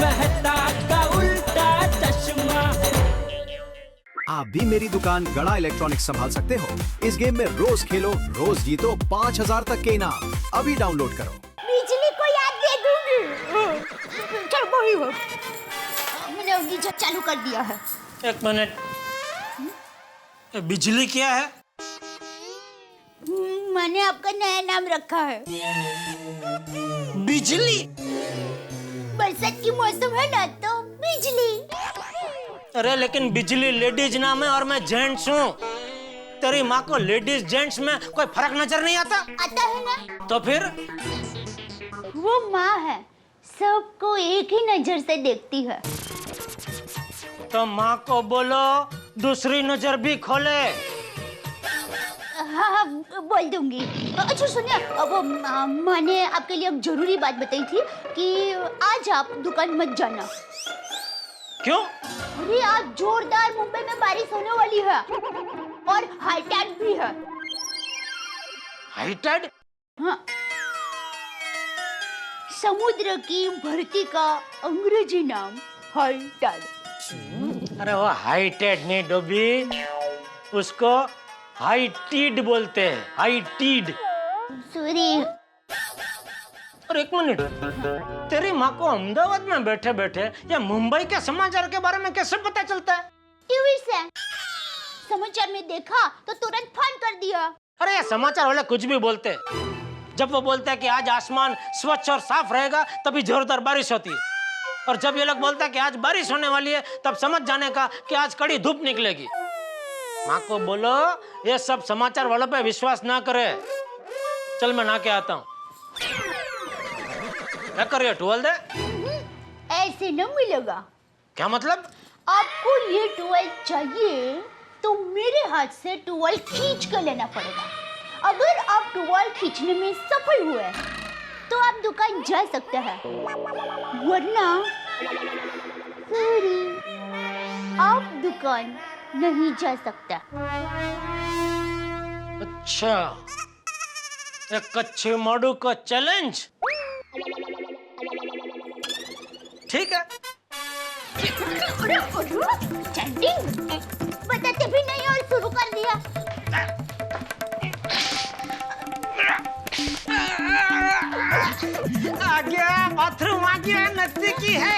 मेहता का उल्टा चश्मा। आप भी मेरी दुकान गड़ा इलेक्ट्रॉनिक्स संभाल सकते हो। इस गेम में रोज खेलो, रोज जीतो 5000 तक के इनाम। अभी डाउनलोड करो। बिजली को याद दे दूंगी। चल वही हो, मैंने गीजर चालू कर दिया है। एक मिनट, ये बिजली क्या है? मैंने आपका नया नाम रखा है। बिजली? बरसात की मौसम है ना, तो बिजली। अरे लेकिन बिजली लेडीज नाम है और मैं जेंट्स हूँ। तेरी माँ को लेडीज जेंट्स में कोई फर्क नजर नहीं आता? आता है ना। तो फिर? वो माँ है, सबको एक ही नजर से देखती है। तो माँ को बोलो दूसरी नजर भी खोले। हाँ, बोल दूंगी। अच्छा सुनिए, वो माँ ने आपके लिए एक जरूरी बात बताई थी कि आज आप दुकान मत जाना। क्यों? अरे आज जोरदार मुंबई में बारिश होने वाली है और हाई टाइड भी है। High tide? हाँ, समुद्र की भरती का अंग्रेजी नाम हाई टाइड। अरे वो हाई टाइड नहीं डोबी, उसको हाई टीड बोलते हैं। High tide. सॉरी। और एक मिनट, तेरी माँ को अहमदाबाद में बैठे बैठे या मुंबई के समाचार के बारे में कैसे पता चलता है? टीवी से समाचार में देखा तो तुरंत फोन कर दिया। अरे ये समाचार वाले कुछ भी बोलते हैं। जब वो बोलते हैं कि आज आसमान स्वच्छ और साफ रहेगा तभी जोरदार बारिश होती है, और जब ये लोग बोलते हैं कि आज बारिश होने वाली है तब समझ जाने का कि आज कड़ी धूप निकलेगी। माँ को बोलो ये सब समाचार वालों पे विश्वास ना करे। चल मैं नहा के आता हूँ। क्या कर रही है? टुवल दे। ऐसे न मिलेगा। क्या मतलब? आपको ये टुवेल चाहिए तो मेरे हाथ से टुवेल खींच कर लेना पड़ेगा। अगर आप टुवेल खींचने में सफल हुए तो आप दुकान जा सकते हैं, वरना सॉरी, आप दुकान नहीं जा सकता। अच्छा, एक कच्चे माडू का चैलेंज। ठीक है। चैटिंग बताते भी नहीं और शुरू कर दिया। आ गया, बाथरूम आ गया, नजदीकी है।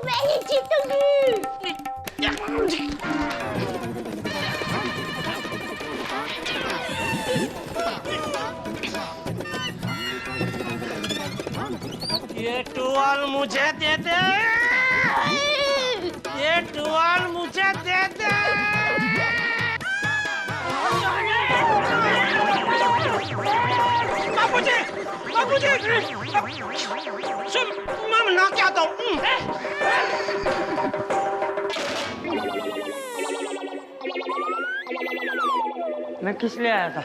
मैं ही जीतूंगी। ये टुवाल मुझे दे दे। ये टुवाल मुझे दे दे। बाबूजी, बाबूजी, सुन, मैं ना क्या आता हूँ। मैं किस लिए आया था?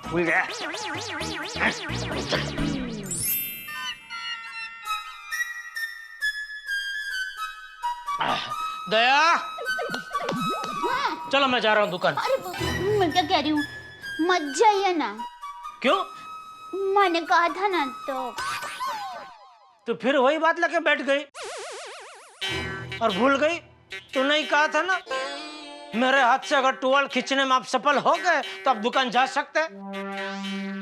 भूल गया। दया, चलो मैं जा रहा हूँ दुकान। अरे मैं क्या कह रही हूँ, मत जाइए ना। क्यों? मैंने कहा था ना। तो फिर वही बात लेके बैठ गई और भूल गई। तू नहीं कहा था ना, मेरे हाथ से अगर टुवाल खींचने में आप सफल हो गए तो आप दुकान जा सकते।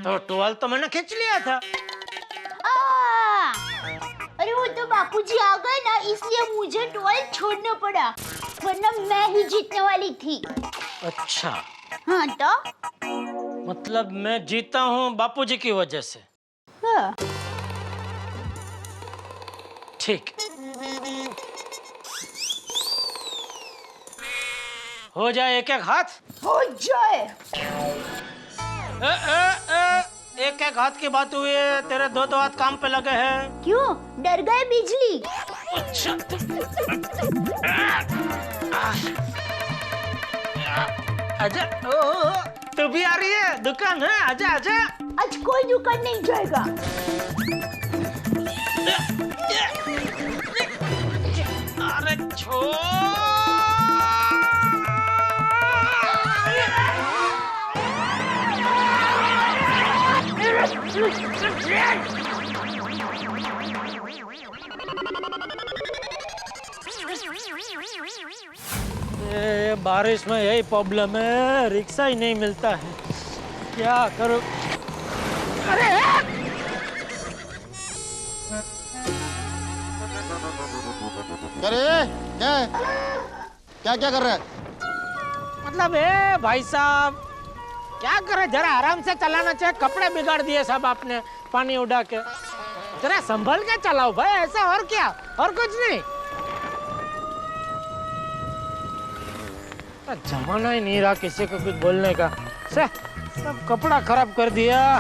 तो टुवाल तो मैंने खींच लिया था। अरे वो तो बापूजी आ गए ना, इसलिए मुझे टुवाल छोड़ना पड़ा, वरना मैं ही जीतने वाली थी। अच्छा, हाँ तो मतलब मैं जीता हूँ बापूजी की वजह से। हाँ। ठीक, हो जाए एक एक हाथ। हो जाए। एक एक हाथ की बात हुई है, तेरे दो दो हाथ काम पे लगे हैं। क्यों डर गए बिजली? अच्छा, आजा। तू भी आ रही है? दुकान है, आजा आजा। आज कोई दुकान नहीं जाएगा। अरे छोड़। ये बारिश में यही प्रॉब्लम है, रिक्शा ही नहीं मिलता है, क्या करूं? अरे क्या कर रहा है? मतलब भाई साहब क्या करे, जरा आराम से चलाना चाहिए, कपड़े बिगाड़ दिए सब आपने पानी उड़ा के। जरा संभल के चलाओ भाई, ऐसा और क्या, और कुछ नहीं। जमाना ही नहीं रहा किसी को कुछ बोलने का, सब कपड़ा खराब कर दिया,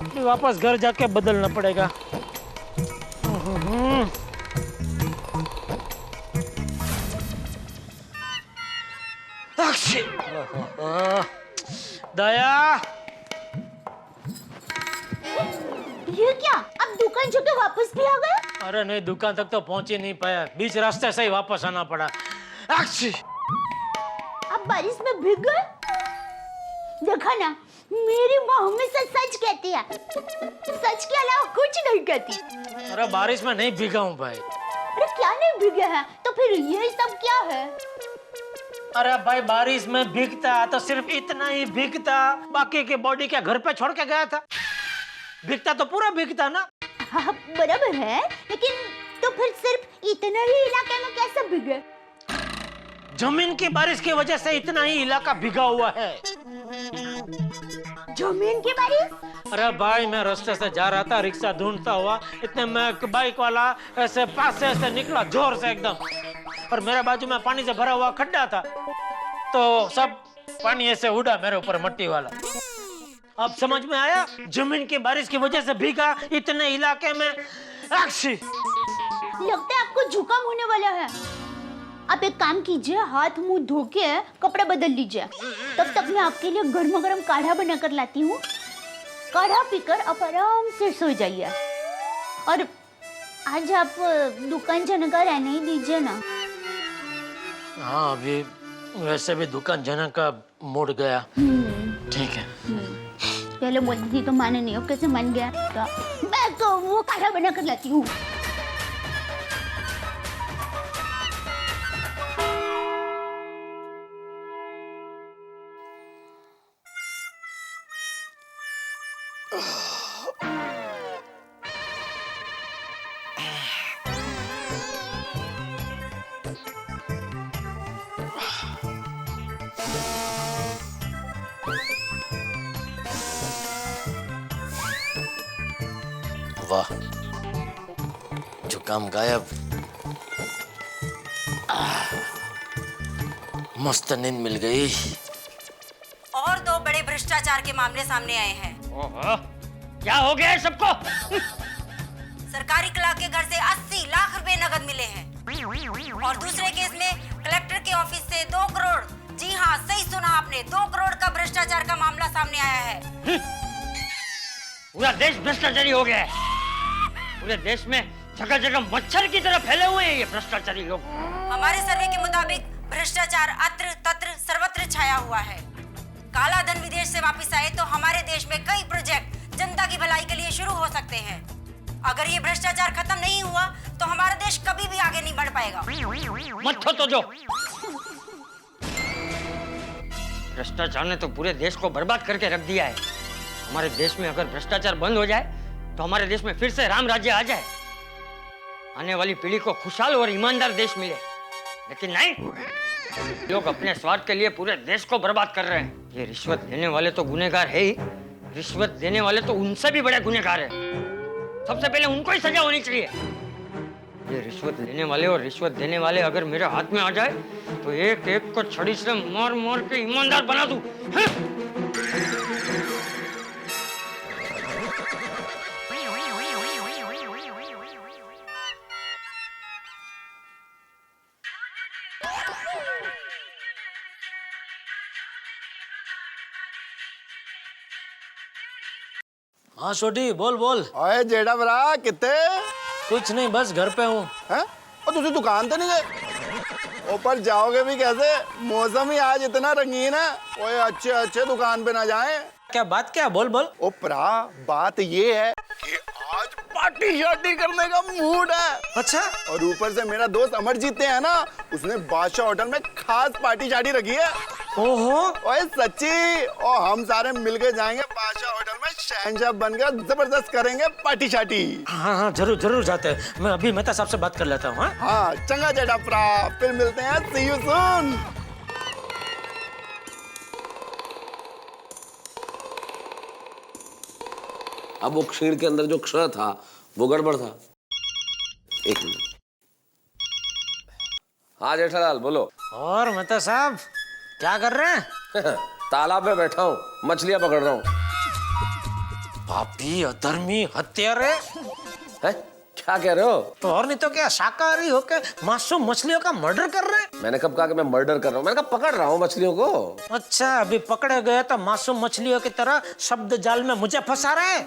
फिर वापस घर जाके बदलना पड़ेगा। दया, ये क्या, अब दुकान जाके वापस भी आ गए? अरे नहीं, दुकान तक तो पहुंच ही नहीं पाया, बीच रास्ते से ही वापस आना पड़ा। अब बारिश में भीग गए? देखा ना, मेरी माँ हमेशा सच कहती है, सच के अलावा कुछ नहीं कहती। अरे बारिश में नहीं भीगा हूँ भाई। अरे क्या नहीं भीगे हैं, तो फिर ये सब क्या है? अरे भाई बारिश में भीगता तो सिर्फ इतना ही भीगता, बाकी की बॉडी क्या घर पे छोड़ के गया था? भीगता तो पूरा भीगता ना। हाँ बराबर है, लेकिन तो फिर सिर्फ इतना ही इलाके में कैसे भीगे? जमीन की बारिश की वजह से इतना ही इलाका भीगा हुआ है। जमीन की बारिश? अरे भाई मैं रास्ते से जा रहा था रिक्शा ढूंढता हुआ, इतने में एक बाइक वाला ऐसे पास से ऐसे निकला जोर से एकदम, और मेरे बाजू में पानी से भरा हुआ खड्डा था, तो सब पानी ऐसे उड़ा मेरे ऊपर, मट्टी वाला। अब समझ में आया, जमीन की बारिश की वजह से भीगा इतने इलाके में। लगता है आपको जुकाम होने वाला है। आप एक काम कीजिए, हाथ मुंह धो के कपड़े बदल लीजिए, तब तक मैं आपके लिए गर्मा गर्म काढ़ा बना कर लाती हूँ। काढ़ा पीकर आप आराम से सो जाइए, और आज आप दुकान जाने का रहने ही दीजिए ना। हाँ अभी वैसे भी दुकान जाने का मूड गया। ठीक है। पहले बोलती थी तो माने नहीं, अब कैसे मान गया? तो मैं तो वो काढ़ा बना कर लाती हूँ। वाह, जुकाम गायब, मस्त नींद मिल गई। और दो बड़े भ्रष्टाचार के मामले सामने आए हैं। ओहो, क्या हो गया है सबको? सरकारी क्लर्क के घर से 80 लाख रुपए नगद मिले हैं, और दूसरे केस में कलेक्टर के ऑफिस से 2 करोड़, जी हाँ सही सुना आपने, 2 करोड़ का भ्रष्टाचार का मामला सामने आया है। पूरा देश भ्रष्टाचारी हो गया है। पूरे देश में जगह जगह मच्छर की तरह फैले हुए हैं ये भ्रष्टाचारी लोग। हमारे सर्वे के मुताबिक भ्रष्टाचार अत्र तत्र सर्वत्र छाया हुआ है। काला धन विदेश से वापस आए तो हमारे देश में कई प्रोजेक्ट जनता की भलाई के लिए शुरू हो सकते हैं। अगर ये भ्रष्टाचार खत्म नहीं हुआ तो हमारा देश कभी भी आगे नहीं बढ़ पाएगा। मत हो तो जो भ्रष्टाचार ने तो पूरे देश को बर्बाद करके रख दिया है। हमारे देश में अगर भ्रष्टाचार बंद हो जाए तो हमारे देश में फिर से राम राज्य आ जाए, आने वाली पीढ़ी को खुशहाल और ईमानदार देश मिले। लेकिन नहीं, लोग अपने स्वार्थ के लिए पूरे देश को बर्बाद कर रहे हैं। ये रिश्वत देने वाले तो गुनहगार है ही, रिश्वत देने वाले तो उनसे भी बड़े गुनहगार हैं। सबसे पहले उनको ही सजा होनी चाहिए। ये रिश्वत लेने वाले और रिश्वत देने वाले अगर मेरे हाथ में आ जाए तो एक एक को छड़ी से मार मार के ईमानदार बना दूं। हाँ छोटी, बोल बोल। ओए जेड़ा भरा कितने? कुछ नहीं, बस घर पे हूँ। हैं? और तुझे दुकान तो नहीं गए? ऊपर जाओगे भी कैसे? मौसम ही आज इतना रंगीन है। ओए अच्छे अच्छे दुकान पे ना जाएं। क्या बात क्या? बोल बोल। ओपरा, बात ये है कि आज पार्टी शार्टी करने का मूड है। अच्छा। और ऊपर से मेरा दोस्त अमरजीत है ना, उसने बादशाह होटल में खास पार्टी शार्टी रखी है। ओहो। ओए सच्ची, और हम सारे मिलके जाएंगे बादशाह होटल में, शहंशाह बनकर जबरदस्त करेंगे पार्टी शार्टी। हाँ हाँ जरूर जरूर जाते हैं। मैं अभी मेहता साहब से बात कर लेता हूँ। हाँ चंगा जेठा प्रा, फिर मिलते हैं। सी यू सून। अब वो क्षीर के अंदर जो क्षय था वो गड़बड़ था। एक मिनट। हाँ जेठालाल बोलो। और मेहता साहब क्या कर रहे हैं? तालाब में बैठा हूँ, मछलियां पकड़ रहा हूँ। पापी, अधर्मी, हत्यारे। हैं? क्या कह रहे हो? तो और नहीं तो क्या, शाकाहारी होके मासूम मछलियों का मर्डर कर रहे हैं? मैंने कब कहा कि मैं मर्डर कर रहा हूँ? मैंने कहा पकड़ रहा हूँ मछलियों को। अच्छा, अभी पकड़े गए तो मासूम मछलियों की तरह शब्द जाल में मुझे फंसा रहे हैं।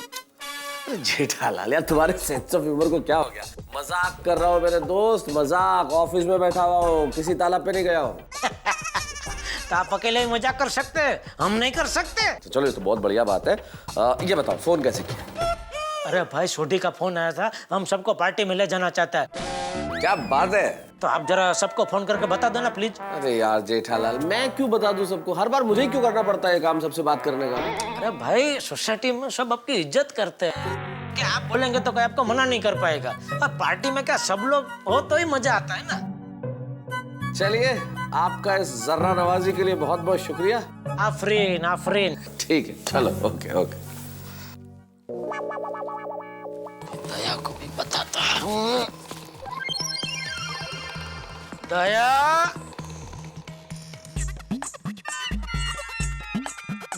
जेठालाल यार, तुम्हारे सेंस ऑफ ह्यूमर को क्या हो गया? मजाक कर रहा हूँ मेरे दोस्त, मजाक। ऑफिस में बैठा हुआ हूँ, किसी तालाब पे नहीं गया हूँ। तो आप अकेले ही मजाक कर सकते हैं, हम नहीं कर सकते। तो चलो ये तो बहुत बढ़िया बात है। ये बताओ फोन कैसे किया? अरे भाई, सोडी का फोन आया था, हम सबको पार्टी में ले जाना चाहता है। क्या बात है? तो आप जरा सबको फोन करके बता दो ना प्लीज। अरे यार जेठालाल, मैं क्यों बता दूं सबको? हर बार मुझे ही क्यों करना पड़ता है काम सबसे बात करने का? अरे भाई, सोसाइटी में सब आपकी इज्जत करते हैं। क्या आप बोलेंगे तो कोई आपको मना नहीं कर पाएगा। अब पार्टी में क्या सब लोग हो तो ही मजा आता है ना। चलिए, आपका इस जर्रा नवाजी के लिए बहुत बहुत शुक्रिया। आफरीन आफरीन। ठीक है, चलो ओके ओके। दया को भी बताता हूँ। दया,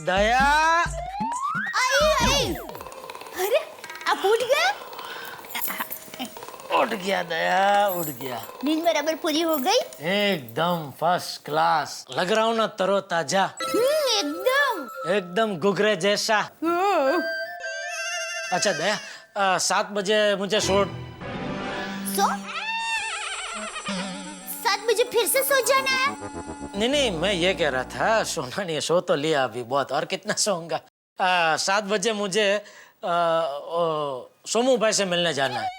दया। आई। अरे आप उठ गए? उठ गया दया, उठ गया। नींद बराबर पूरी हो गई? एकदम फर्स्ट क्लास लग रहा हूँ ना, तरो ताजा। एकदम एकदम गुगरे जैसा। अच्छा दया, 7 बजे मुझे शूट। सो 7 बजे फिर से सो जाना है? नहीं नहीं, मैं ये कह रहा था, सोना नहीं है, सो तो लिया अभी बहुत, और कितना सोऊंगा। 7 बजे मुझे सोमू भाई से मिलने जाना है।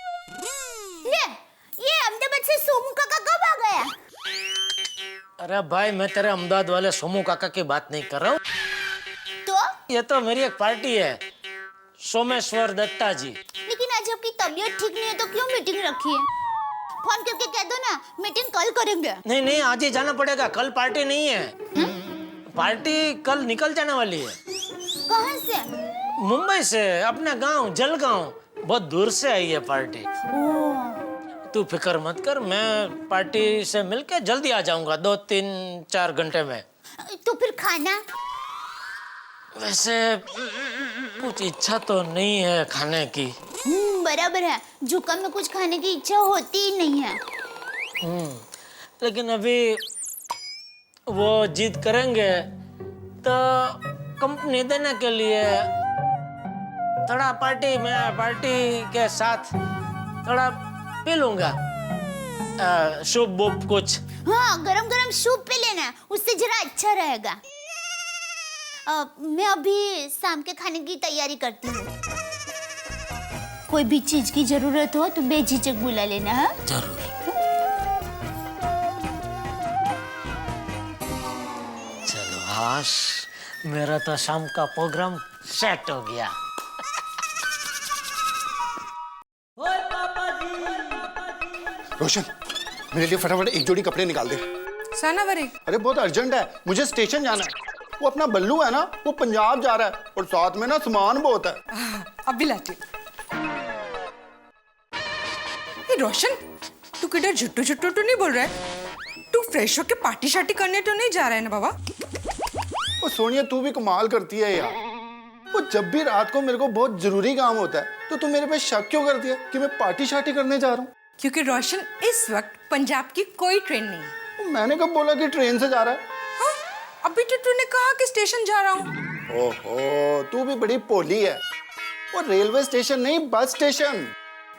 ये अहमदाबाद से सोमू काका कब आ गया? अरे भाई, मैं तेरे अहमदाबाद वाले सोमू काका की बात नहीं कर रहा हूँ। तो ये तो मेरी एक पार्टी है, सोमेश्वर दत्ता जी। लेकिन आज आपकी तबीयत ठीक नहीं है तो क्यों मीटिंग रखी है? फोन करके कह दो ना, मीटिंग कल करेंगे। नहीं नहीं, आज ही जाना पड़ेगा, कल पार्टी नहीं है। पार्टी कल निकल जाने वाली है। कहाँ से? मुंबई से, अपना गांव जलगांव, बहुत दूर से आई है पार्टी। तू फिक्र मत कर, मैं पार्टी से मिलके जल्दी आ जाऊंगा 2-3-4 घंटे में। तो फिर खाना? वैसे कुछ इच्छा तो नहीं है खाने की। बराबर है, जुकाम में कुछ खाने की इच्छा होती ही नहीं है। लेकिन अभी वो जिद करेंगे तो कंपनी देने के लिए थोड़ा पार्टी के साथ थोड़ा पी लूंगा, सूप बूप कुछ। हाँ, गरम गरम सूप पी लेना, उससे जरा अच्छा रहेगा। मैं अभी शाम के खाने की तैयारी करती हूँ। कोई भी चीज की जरूरत हो तो बेझिझक बुला लेना है। जरूर। चलो हाश, मेरा तो शाम का प्रोग्राम सेट हो गया। रोशन, मेरे लिए फटाफट एक जोड़ी कपड़े निकाल दे। सानावरी। अरे बहुत अर्जेंट है, मुझे स्टेशन जाना है। वो अपना बल्लू है ना, वो पंजाब जा रहा है और साथ में ना सामान बहुत है। अभी लाती हूँ। रोशन, तू किधर झुट्टू झुट्टू तो नहीं बोल रहा है? तू फ्रेश होके पार्टी शार्टी करने तो नहीं जा रहा है ना बाबा? वो सोनिया, तू भी कमाल करती है यार। वो जब भी रात को मेरे को बहुत जरूरी काम होता है तो तू मेरे पे शक क्यों करती है कि मैं पार्टी शार्टी करने जा रहा हूँ? क्योंकि रोशन, इस वक्त पंजाब की कोई ट्रेन नहीं है। मैंने कब बोला कि ट्रेन से जा रहा है? हाँ? अभी तो तूने कहा कि स्टेशन जा रहा हूँ। ओहो, तू भी बड़ी पोली है। वो रेलवे स्टेशन नहीं, बस स्टेशन।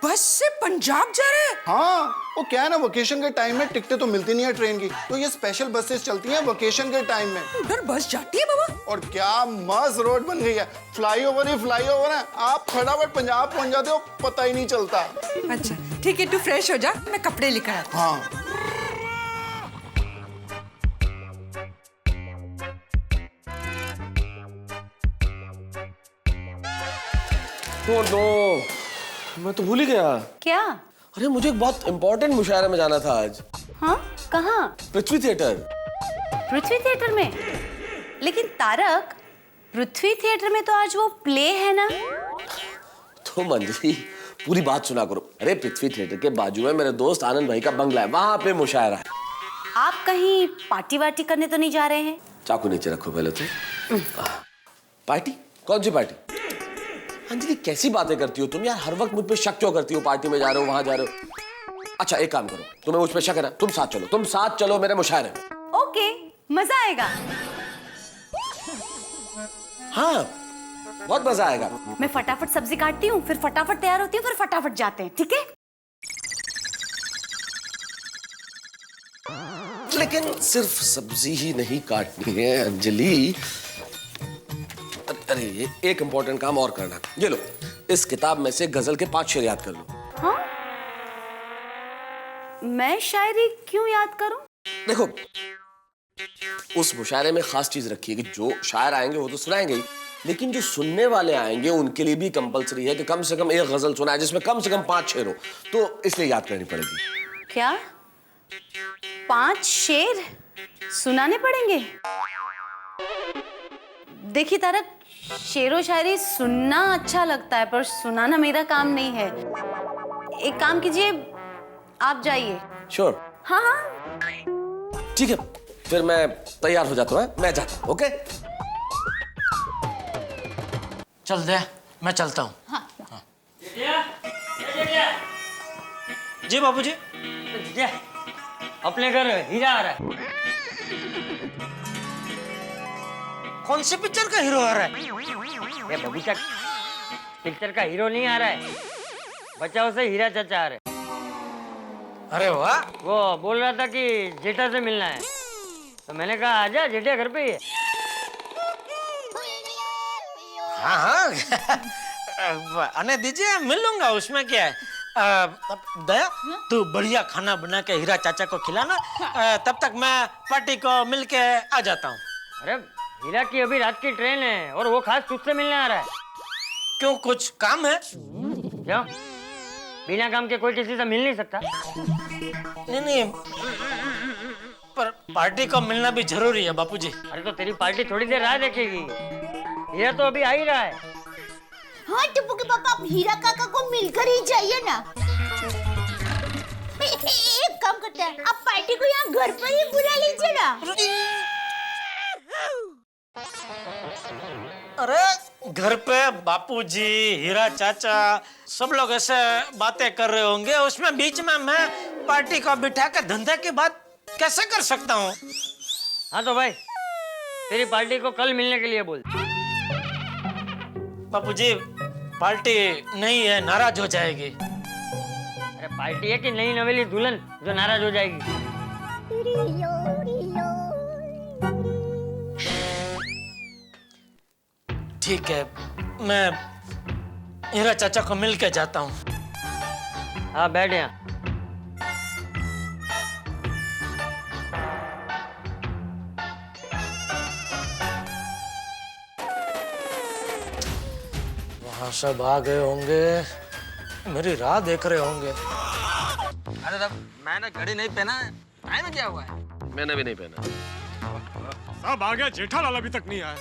बस से पंजाब जा रहे हैं? हाँ, वो क्या है ना, वेकेशन के टाइम में टिकटें तो मिलती नहीं है ट्रेन की, तो ये स्पेशल बसेस चलती हैं वेकेशन के टाइम में। उधर बस जाती है बाबा? और क्या मस्त रोड बन गई है, फ्लाईओवर ही फ्लाईओवर है, आप फटाफट पंजाब पहुंच जाते हो, पता ही नहीं चलता। अच्छा ठीक है, तू फ्रेश हो जा, मैं कपड़े लेकर आती हूँ। हाँ। ओ नो, मैं तो भूल ही गया। क्या? अरे मुझे एक बहुत इंपॉर्टेंट मुशायरे में जाना था आज। हाँ, कहाँ? पृथ्वी थिएटर। पृथ्वी थिएटर में? लेकिन तारक, पृथ्वी थिएटर में तो आज वो प्ले है ना? तो मंजरी पूरी बात सुना करो। अरे पृथ्वी थिएटर के बाजू में मेरे दोस्त आनंद भाई का बंगला है, वहां पे मुशायरा है। आप कहीं पार्टी वार्टी करने तो नहीं जा रहे हैं? चाकू नीचे रखो पहले तो। पार्टी? कौन सी पार्टी? अंजलि कैसी बातें करती हो तुम यार, हर वक्त मुझ पे शक क्यों करती हो? पार्टी में जा रहे हो, वहां जा रहे हो। अच्छा एक काम करो, तुम्हें मुझ पे शक है ना, तुम साथ चलो मेरे मुशायरे में। ओके, मजा आएगा। हाँ बहुत मजा आएगा। मैं फटाफट सब्जी काटती हूँ, फिर फटाफट तैयार होती हूँ, फिर फटाफट जाते हैं, ठीक है? लेकिन सिर्फ सब्जी ही नहीं काटनी है अंजलि। अरे ये एक इंपॉर्टेंट काम और करना। ये लो, इस किताब में से गजल के 5 शेर याद कर लो। हाँ? मैं शायरी क्यों याद करूं? देखो उस मुशायरे में खास चीज रखी है कि जो शायर आएंगे वो तो सुनाएंगे ही, लेकिन जो सुनने वाले आएंगे उनके लिए भी कंपलसरी है कि कम से कम एक गजल सुनाए जिसमें कम से कम 5 शेर हो, तो इसलिए याद करनी पड़ेगी। क्या 5 शेर सुनाने पड़ेंगे? देखिए तारक, शेरो शायरी सुनना अच्छा लगता है पर सुनाना मेरा काम नहीं है। एक काम कीजिए, आप जाइए। श्योर? हाँ हाँ ठीक है, फिर मैं तैयार हो जाता हूँ, मैं जाता हूँ। ओके चल दे, मैं चलता हूँ। हाँ। जी बाबूजी। अपने घर हीरा आ रहा है। कौन सी पिक्चर का हीरो आ रहा है? ये बबीता पिक्चर का हीरो नहीं आ रहा है, बचाओ से हीरा चाचा आ रहे। अरे वाह। वो बोल रहा था कि जेठा से मिलना है, तो मैंने कहा आजा, जेठा घर पे ही है। हाँ हाँ आने दीजिए, मिल लूंगा, उसमें क्या है। दया तू बढ़िया खाना बना के हीरा चाचा को खिलाना, तब तक मैं पार्टी को मिल के आ जाता हूँ। अरे हीरा की अभी रात की ट्रेन है और वो खास तुझसे मिलने आ रहा है। क्यों, कुछ काम है? क्यों? बिना काम के कोई किसी से मिल नहीं सकता। नहीं नहीं, पर पार्टी को मिलना भी जरूरी है बापूजी। अरे तो तेरी पार्टी थोड़ी देर राह देखेगी, हीरा तो अभी आ ही रहा है। हाँ टप्पू के पापा, आप हीरा काका को मिलकर ही जाइए ना। एक काम करते हैं, आप पार्टी को यहाँ घर पर ही बुला लीजिए ना। अरे घर पे बापूजी, हीरा चाचा सब लोग ऐसे बातें कर रहे होंगे, उसमें बीच में मैं पार्टी को बिठा के धंधे की बात कैसे कर सकता हूँ? हाँ तो भाई तेरी पार्टी को कल मिलने के लिए बोल। बापूजी पार्टी नहीं है, नाराज हो जाएगी। अरे पार्टी है कि नई नवेली दुल्हन जो नाराज हो जाएगी? ठीक है, मैं हीरा चाचा को मिल के जाता हूँ। हाँ बैठ यहाँ। वहाँ सब आ गए होंगे, मेरी राह देख रहे होंगे। अरे तब मैंने घड़ी नहीं पहना है, टाइम क्या हुआ है? मैंने भी नहीं पहना। सब आ गया, जेठालाल अभी तक नहीं आया।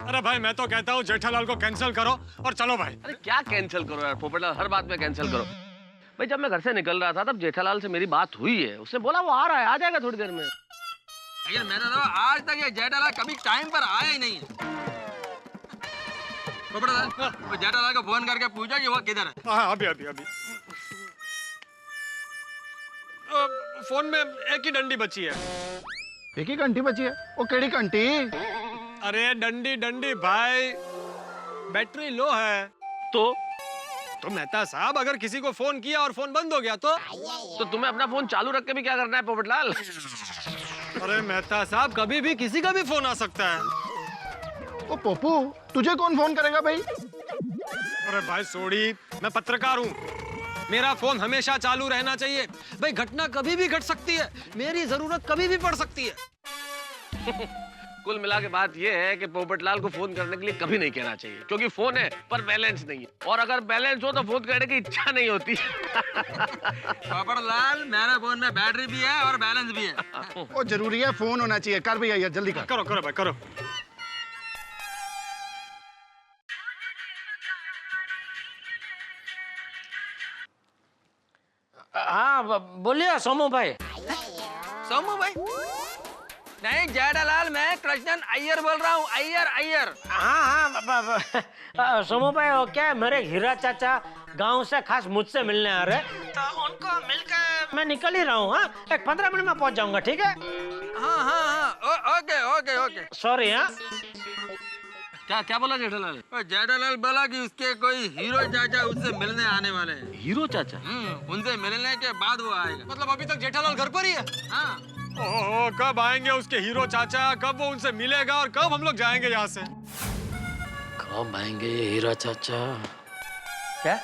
अरे भाई मैं तो कहता हूँ जेठालाल को कैंसिल करो और चलो भाई। अरे क्या कैंसिल करो यार पोपटलाल, हर बात में कैंसिल करो। भाई जब मैं घर से निकल रहा था तब जेठालाल से मेरी बात हुई है, उसने बोला वो आ रहा है, आ जाएगा थोड़ी देर में। लेकिन मैंने तो आज तक ये जेठालाल कभी टाइम पर आया ही नहीं है। पोपटलाल, वो जेठालाल को फोन करके पूछो कि वो किधर है। हाँ अभी अभी अभी फोन में एक ही डंडी बची है। एक ही घंटी बची है? वो केड़ी घंटी? अरे डंडी डंडी भाई, बैटरी लो है। तो तो मेहता साहब अगर किसी को फोन किया और फोन बंद हो गया तो तुम्हें अपना फोन चालू रख के भी क्या करना है पोपटलाल? अरे मेहता साहब कभी भी किसी का भी फोन आ सकता है। ओ पप्पू, तुझे कौन फोन करेगा भाई? अरे भाई सोड़ी, मैं पत्रकार हूँ, मेरा फोन हमेशा चालू रहना चाहिए। भाई घटना कभी भी घट सकती है, मेरी जरूरत कभी भी पड़ सकती है। कुल मिला के बात ये है कि पोपटलाल को फोन करने के लिए कभी नहीं कहना चाहिए, क्योंकि फोन है पर बैलेंस नहीं है, और अगर बैलेंस हो तो फोन करने की इच्छा नहीं होती। पोपटलाल, मेरे फोन में बैटरी भी है और बैलेंस भी है। वो जरूरी है, फोन होना चाहिए। कर भैया यार, जल्दी कर। करो करो भाई करो। हाँ बोलिए सोमू भाई। सोमू भाई? नहीं जेठालाल, मैं कृष्णन अय्यर बोल रहा हूँ। अय्यर। हाँ सोमू भाई, वो क्या है, मेरे हीरा चाचा गांव से खास मुझसे मिलने आ रहे, तो उनको मिलकर मैं निकल ही रहा हूँ। हाँ, एक 15 मिनट में पहुंच जाऊंगा, ठीक है? हाँ, ओके। सॉरी। हाँ, क्या बोला जेठालाल? जेठालाल बोला कि उसके कोई हीरो चाचा उससे मिलने आने वाले हैं। हीरो चाचा? उनसे मिलने के बाद वो आएगा। मतलब अभी तक जेठालाल घर पर ही है? हाँ। ओहो, कब आएंगे उसके हीरो चाचा, कब वो उनसे मिलेगा और कब हम लोग जाएंगे यहाँ से? कब आएंगे ये हीरा चाचा? क्या?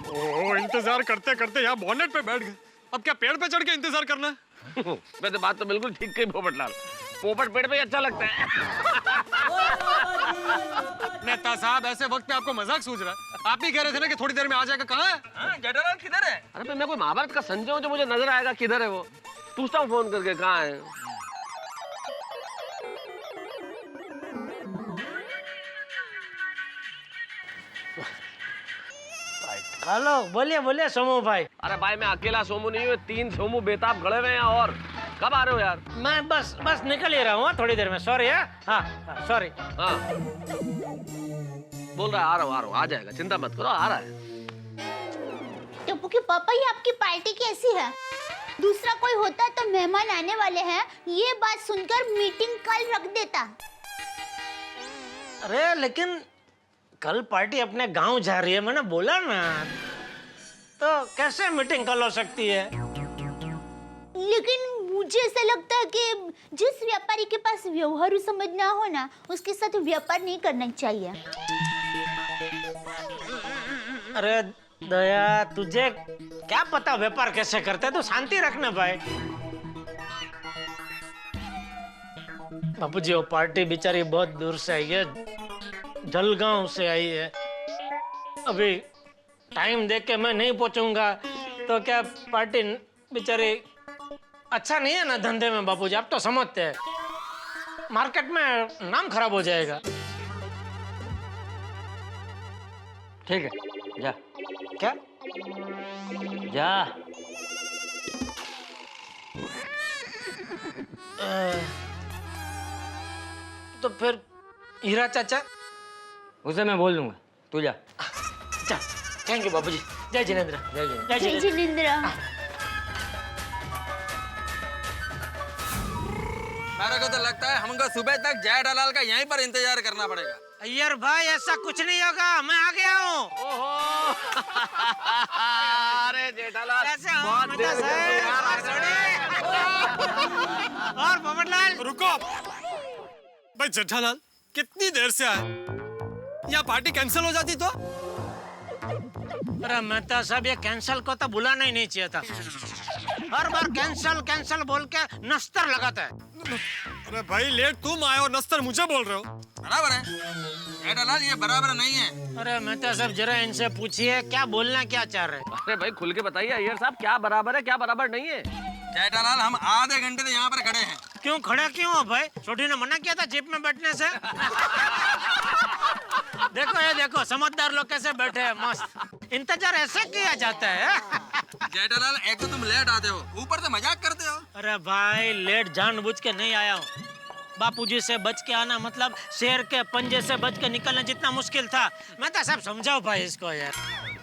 ओहो, इंतजार करते करते यहाँ बोनेट पे बैठ गए। अब क्या पेड़ पे चढ़ के इंतजार करना है? वैसे बात तो बिल्कुल ठीक कही पोपटलाल, पोपट पेड़ पे ही अच्छा लगता है। नेता साहब, ऐसे वक्त पे आपको मजाक सूझ रहा है? आप ही कह रहे थे ना कि थोड़ी देर में आ जाएगा। कहाँ है? जेठालाल किधर है? अरे भाई, मैं कोई महाभारत का संजय हूँ जो मुझे नजर आएगा किधर है वो? पूछता हूँ फोन करके कहाँ है। हेलो, बोलिए सोमू भाई। अरे भाई, मैं अकेला सोमू नहीं हूँ, 3 सोमू बेताब खड़े हुए हैं। और कब आ रहे हो यार? मैं बस निकल ही रहा हूँ थोड़ी देर में। सॉरी। हाँ सॉरी। हाँ, बोल रहा है आ रहा हूँ, आ जाएगा, चिंता मत करो, आ रहा है। टप्पू के पापा, ये आपकी पार्टी कैसी है? दूसरा कोई होता तो मेहमान आने वाले हैं, ये बात सुनकर मीटिंग कल रख देता। अरे लेकिन कल पार्टी अपने गांव जा रही है, मैंने बोला ना, तो कैसे मीटिंग कल हो सकती है? लेकिन मुझे ऐसा लगता है कि जिस व्यापारी के पास व्यवहार समझ ना हो ना, उसके साथ व्यापार नहीं करना चाहिए। अरे दया, तुझे क्या पता व्यापार कैसे करते हैं? तो शांति रखना भाई। बापूजी, वो पार्टी बेचारी बहुत दूर से आई है, जलगांव से आई है। अभी टाइम देख के मैं नहीं पहुंचूंगा तो क्या पार्टी बेचारी अच्छा नहीं है ना धंधे में। बापूजी, आप तो समझते हैं, मार्केट में नाम खराब हो जाएगा। ठीक है, जा। क्या? जा। तो फिर हीरा चाचा? उसे मैं बोल दूंगा, तू जा। अच्छा, थैंक यू बापूजी। जय जिनेंद्र। जय जिनेंद्र। मेरे को तो लगता है हमको सुबह तक जेठालाल का यहीं पर इंतजार करना पड़ेगा। अय्यर भाई, ऐसा कुछ नहीं होगा, मैं आ गया हूँ। ओहो, अरे जेठालाल, कैसे हो? और पोपटलाल? रुको भाई। जेठालाल कितनी देर से आए? यहाँ पार्टी कैंसिल हो जाती तो? अरे मेहता साहब, ये कैंसिल को तो बुलाना ही नहीं चाहिए था। हर बार कैंसिल बोल के नस्तर लगाता है। अरे भाई, लेट तुम आए और नस्तर मुझे बोल रहे हो। बराबर है जेठालाल, ये बराबर नहीं है। अरे मेहता साहब, जरा इनसे पूछिए क्या बोलना क्या चाह रहे हैं। अरे भाई खुल के बताइए अय्यर साहब, क्या बराबर है क्या बराबर नहीं है? जेठालाल, हम आधे घंटे से यहाँ पर खड़े हैं। क्यों खड़े क्यों हो भाई? छोटी ने मना किया था जीप में बैठने से। देखो समझदार लोग कैसे बैठे हैं, मस्त। इंतजार ऐसे किया जाता है। जेठालाल, एक तो तुम लेट आते हो, ऊपर से मजाक करते हो। अरे भाई, लेट जानबूझ के नहीं आया हूँ। बापूजी से बच के आना मतलब शेर के पंजे से बच के निकलना जितना मुश्किल था। मैं तो सब समझाओ भाई इसको यार।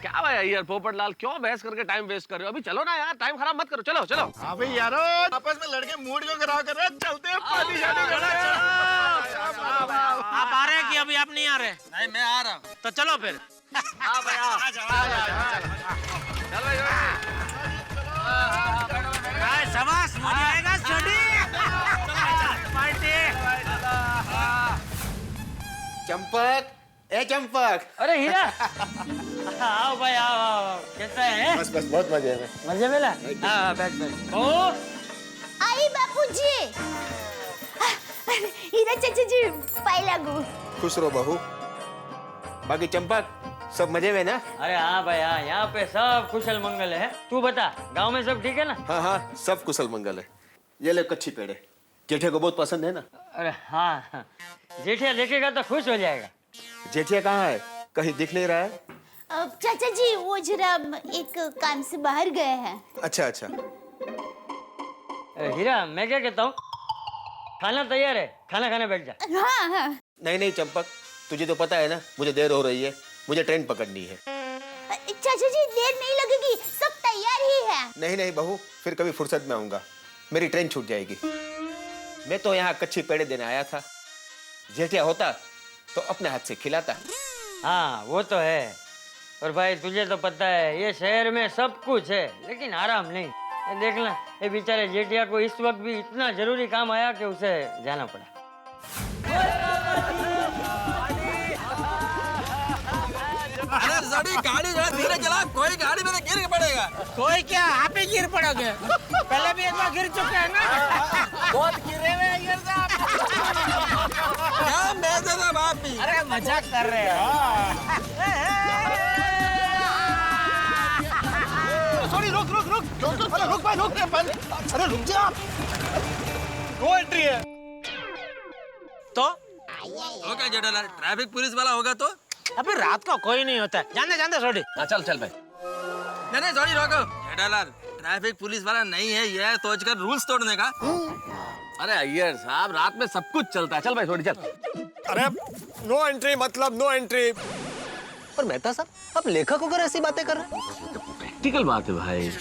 क्या भाई यार पोपटलाल, क्यों बहस करके टाइम वेस्ट कर रहे हो? अभी चलो ना यार, टाइम खराब मत करो, चलो। हाँ भाई यारो, आपस में लड़के मूड को खराब कर रहे हैं, चलते हैं पार्टी शार्टी करने। आप आ रहे हैं कि अभी आप नहीं आ रहे? नहीं मैं आ रहा हूँ। तो चलो फिर। हाँ भाई आओ। चल भाई शाबाश, मजा आएगा छोटी पार्टी। चंपक, ए चंपक। अरे हीरा आओ भाई आओ आओ, कैसा है? बस बस बहुत मजे में। मजे में ला? हाँ बैठ बैठ। ओ आई बापूजी। हीरा चाचा जी पाई लागू। खुश रहो बहू। बाकी चंपक सब मजे में ना? अरे हाँ भाई हाँ, यहाँ पे सब कुशल मंगल है। तू बता गांव में सब ठीक है ना? हाँ हाँ सब कुशल मंगल है। ये ले कच्ची पेड़े, जेठे को बहुत पसंद है ना? अरे हाँ, जेठिया देखेगा तो खुश हो जाएगा। जेठिया कहाँ है? कहीं दिख नहीं रहा है। चाचा जी वो जरा एक काम से बाहर गए हैं। अच्छा अच्छा। हीरा मैं क्या कहता हूँ, खाना तैयार है, खाना खाने बैठ जा। हाँ हाँ। नहीं नहीं चंपक, तुझे तो पता है ना मुझे देर हो रही है, मुझे ट्रेन पकड़नी है। चाचा जी देर नहीं लगेगी, सब तैयार ही है। नहीं नहीं बहू, फिर कभी फुर्सत में आऊंगा, मेरी ट्रेन छूट जाएगी। मैं तो यहाँ कच्ची पेड़े देने आया था, जेठिया होता तो अपने हाथ से खिलाता। हाँ वो तो है, और भाई तुझे तो पता है ये शहर में सब कुछ है लेकिन आराम नहीं। ये देखना, ये बेचारे जेठिया को इस वक्त भी इतना जरूरी काम आया कि उसे जाना पड़ा। अरे जड़ी गाड़ी जरा धीरे चला, कोई गाड़ी मेरे गिर पड़ेगा। कोई क्या, आप ही गिर पड़ोगे? पहले भी एक बार गिर चुके हैं ना। बहुत गिरे हुए हैं गिर साहब। क्या बेचते थे बाप भी? अरे मजाक कर रहे हो। सॉरी रुक रुक रुक रुक अरे रुक भाई रुक अरे रुक जा। नो एंट्री है। तो क्या जेठालाल, ट्रैफिक पुलिस वाला होगा तो? अभी रात को कोई नहीं होता है, जानते छोड़ी। हाँ चल चल भाई। नहीं सॉरी रोको जेठालाल, ट्रैफिक पुलिस वाला नहीं है, यह सोचकर रूल्स तोड़ने का। अरे अय्यर साहब रात में सब कुछ चलता है, चल भाई थोड़ी चल। अरे नो एंट्री मतलब नो एंट्री। पर मेहता साहब अब लेखक होकर ऐसी बातें कर रहे हैं, प्रैक्टिकल बात है भाई।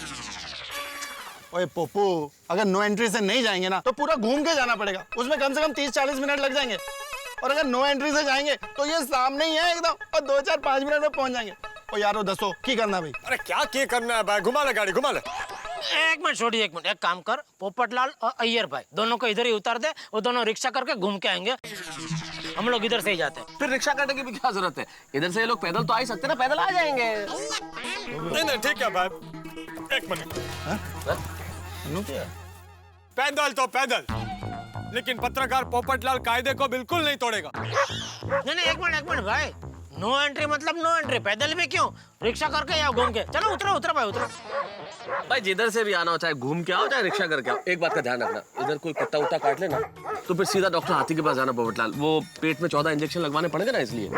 ओए पोपू, अगर नो एंट्री से नहीं जाएंगे ना तो पूरा घूम के जाना पड़ेगा, उसमें कम से कम 30-40 मिनट लग जाएंगे। और अगर नो एंट्री से जाएंगे तो ये सामने ही है एकदम, और 2-4-5 मिनट में पहुंच जाएंगे। ओ यारो दसो की करना भाई? अरे क्या करना है भाई, घुमा ले गाड़ी घुमा ले। एक मिनट छोड़ी, एक मिनट, एक काम कर, पोपटलाल और अय्यर भाई दोनों को इधर ही उतार दे, वो दोनों रिक्शा करके घूम के आएंगे, हम लोग इधर से ही जाते हैं। फिर रिक्शा करने की भी क्या जरूरत है, इधर से ये लोग पैदल तो आ ही सकते ना, पैदल आ जाएंगे। नहीं ठीक है भाई, एक मिनट। पैदल तो पैदल, लेकिन पत्रकार पोपटलाल कायदे को बिल्कुल नहीं तोड़ेगा। नहीं एक मिनट भाई, नो एंट्री मतलब नो एंट्री, पैदल भी क्यों, रिक्शा करके या घूम के चलो। उतरो भाई उतरो। भाई जिधर से भी आना हो, चाहे घूम के आओ चाहे रिक्शा करके आओ, एक बात का ध्यान रखना, इधर कोई कुत्ता उत्ता काट लेना तो फिर सीधा डॉक्टर हाथी के पास जाना पोपटलाल, वो पेट में 14 इंजेक्शन लगवाने पड़ेंगे ना, इसलिए।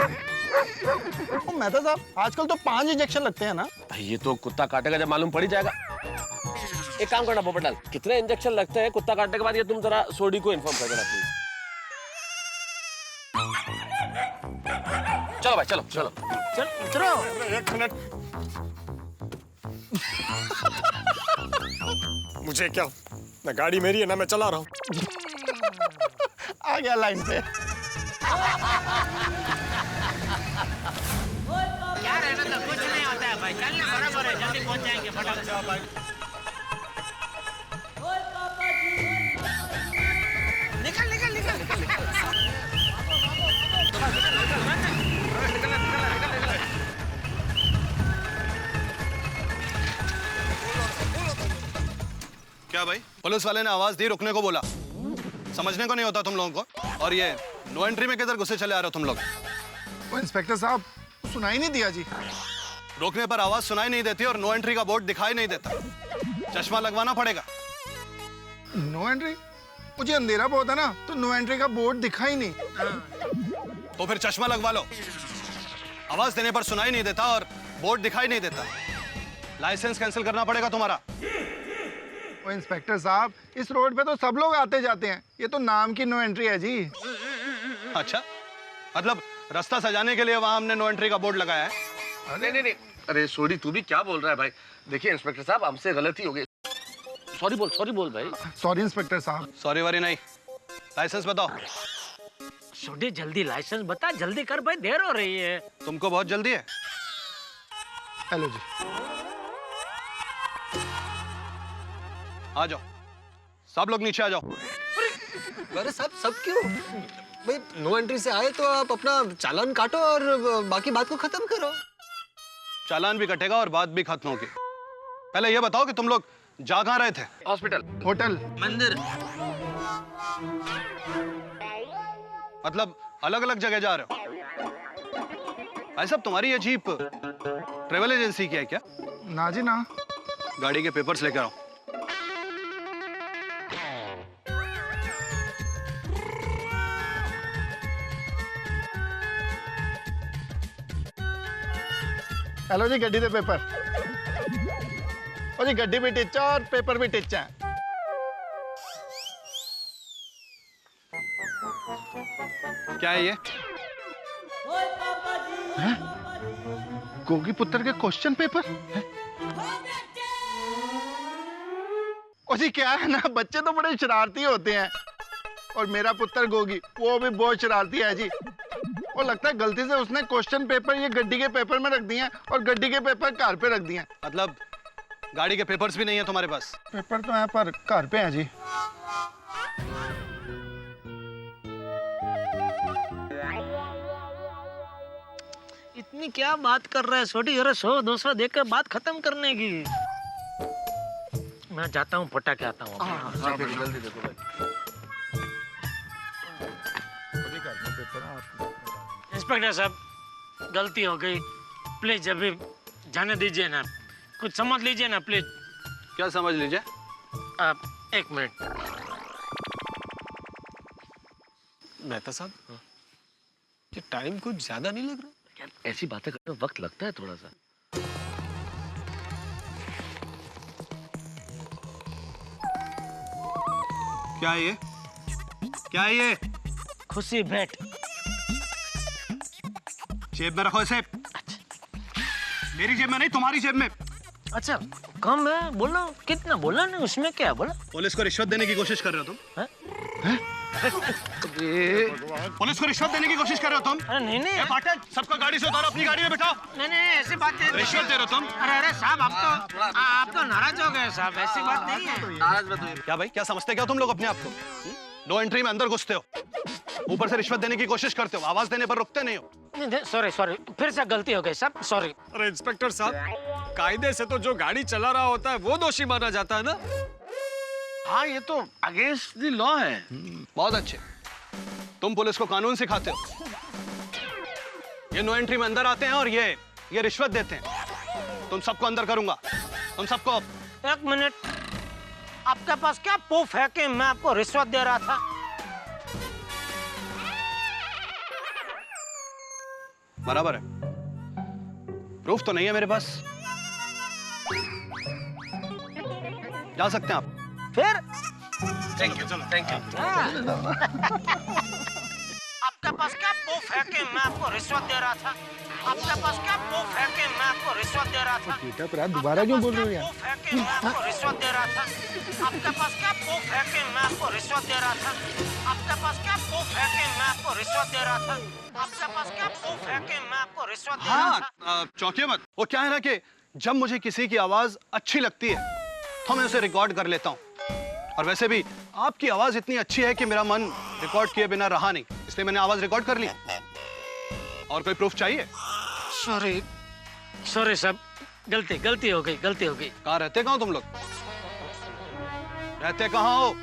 मेहता साहब आजकल तो 5 इंजेक्शन लगते हैं ना भाई। ये तो कुत्ता काटेगा जब मालूम पड़ ही जाएगा। एक काम करना पोपटलाल, कितने इंजेक्शन लगते हैं कुत्ता काटने के बाद, ये तुम जरा सोडी को इन्फॉर्म कर देना प्लीज। चलो भाई चलो चलो चल उतरो। एक मिनट। मुझे क्या, ना गाड़ी मेरी है ना मैं चला रहा हूँ। आ गया लाइन पे। क्या रहना तो कुछ नहीं होता है भाई, चलना बराबर है, जल्दी पहुंच जाएंगे फटाफट से भाई। निकल क्या भाई, पुलिस वाले ने आवाज दी, रुकने को बोला, समझने को नहीं होता तुम लोगों को? और ये नो एंट्री में किधर गुस्से चले आ रहे हो तुम लोग? वो इंस्पेक्टर साहब सुनाई नहीं दिया जी। रोकने पर आवाज सुनाई नहीं देती और नो एंट्री का बोर्ड दिखाई नहीं देता, चश्मा लगवाना पड़ेगा। No entry? मुझे अंधेरा बहुत है ना, तो नो एंट्री का बोर्ड दिखाई नहीं। तो फिर चश्मा लगवा लो, आवाज देने पर सुनाई नहीं देता और बोर्ड दिखाई नहीं देता, लाइसेंस कैंसिल करना पड़ेगा तुम्हारा। वो इंस्पेक्टर साहब इस रोड पे तो सब लोग आते जाते हैं, ये तो नाम की नो एंट्री है जी। अच्छा, मतलब रास्ता सजाने के लिए वहां हमने नो एंट्री का बोर्ड लगाया है? नहीं, अरे सोडी तू भी क्या बोल रहा है भाई? देखिए इंस्पेक्टर साहब हमसे गलती हो गई, सॉरी बोल भाई। सॉरी इंस्पेक्टर साहब। सॉरी वरी नहीं, लाइसेंस बताओ। छोटे जल्दी लाइसेंस बता, जल्दी कर भाई, देर हो रही है। तुमको बहुत जल्दी है? हेलो जी। आ जाओ, सब लोग नीचे आ जाओ। अरे सब क्यों भाई? नो एंट्री से आए तो आप अपना चालान काटो और बाकी बात को खत्म करो। चालान भी कटेगा और बात भी खत्म होगी। पहले ये बताओ कि तुम लोग जा कहाँ रहे थे? हॉस्पिटल, होटल, मंदिर। मतलब अलग अलग जगह जा रहे हो? भाई साहब, तुम्हारी ये जीप ट्रेवल एजेंसी की है क्या? ना जी ना। गाड़ी के पेपर्स लेकर आओ। हेलो जी, गड्डी दे पेपर। और जी गड्डी भी टिच्चा और पेपर भी टिच्चा है। क्या है ये? हैं? गोगी पुत्र के क्वेश्चन पेपर हैं? और जी क्या है ना, बच्चे तो बड़े शरारती होते हैं और मेरा पुत्र गोगी वो भी बहुत शरारती है जी। वो लगता है गलती से उसने क्वेश्चन पेपर ये गड्डी के पेपर में रख दिए हैं और गड्डी के पेपर कार पे रख दिए हैं। मतलब गाड़ी के पेपर्स भी नहीं है तुम्हारे पास? पेपर तो है पर कार पे है जी। इतनी क्या बात कर रहा है छोटी? अरे 100-200 देकर बात खत्म करने की। मैं जाता हूँ, पटाखे आता हूँ। जल्दी देखो भाई। इंस्पेक्टर साहब, गलती हो गई, प्लीज अभी जाने दीजिए ना, कुछ समझ लीजिए ना प्लीज। क्या समझ लीजिए? आप 1 मिनट। मेहता साहब, ये टाइम कुछ ज्यादा नहीं लग रहा? यार ऐसी बातें करने में वक्त लगता है थोड़ा सा। क्या है ये? क्या है ये? खुशी भेंट। जेब में रखो इसे। मेरी जेब में नहीं, तुम्हारी जेब में। अच्छा, कम है, बोलो कितना बोला ना, उसमें क्या बोला? पुलिस को रिश्वत देने की कोशिश कर रहे हो तुम? पुलिस को रिश्वत देने की कोशिश कर रहे हो तुम? अरे नहीं नहीं पाठक, सबको गाड़ी से उतारो, अपनी गाड़ी में बैठाओ। नहीं नहीं, ऐसी बात नहीं। रिश्वत दे रहे हो तुम? अरे साहब, आप तो नाराज हो गए साहब, ऐसी बात नहीं है। नाराज मत होइए। क्या भाई, क्या समझते क्या तुम लोग अपने आप को? नो एंट्री में अंदर घुसते हो, ऊपर से रिश्वत देने की कोशिश करते हो, आवाज देने पर रुकते नहीं हो। सॉरी सॉरी, फिर से गलती हो गई साहब, सॉरी। अरे इंस्पेक्टर साहब, कायदे से तो जो गाड़ी चला रहा होता है वो दोषी माना जाता है ना? हाँ, ये तो अगेंस्ट द लॉ है। बहुत अच्छे, तुम पुलिस को कानून सिखाते हो। ये नो एंट्री में अंदर आते हैं और ये रिश्वत देते हैं। तुम सबको अंदर करूंगा, तुम सबको। 1 मिनट, आपके पास क्या प्रूफ है कि मैं आपको रिश्वत दे रहा था? बराबर है, प्रूफ तो नहीं है मेरे पास। जा सकते हैं आप। फिर थैंक यू, चलो थैंक यू। आपके पास क्या प्रूफ है कि मैं आपको रिश्वत दे रहा था? आपके पास क्या प्रूफ है कि मैं आपको रिश्वत दे रहा था? बेटा पर दोबारा क्यों बोल रहे हो यार? प्रूफ है कि मैं आपको रिश्वत दे रहा था? आपके पास क्या प्रूफ है कि मैं आपको रिश्वत दे रहा था? आपके पास क्या प्रूफ है कि मैं आपको रिश्वत दे रहा था? आपके पास क्या प्रूफ है कि मैं आपको रिश्वत दे रहा था? हाँ, चौंकिए मत। वो क्या है ना कि जब मुझे किसी की आवाज अच्छी लगती है तो मैं उसे रिकॉर्ड कर लेता हूँ। और वैसे भी आपकी आवाज इतनी अच्छी है कि मेरा मन रिकॉर्ड किए बिना रहा नहीं, इसलिए मैंने आवाज रिकॉर्ड कर ली। और कोई प्रूफ चाहिए? सॉरी सॉरी साहब, गलती हो गई। कहाँ रहते कहाँ तुम लोग? रहते कहाँ हो?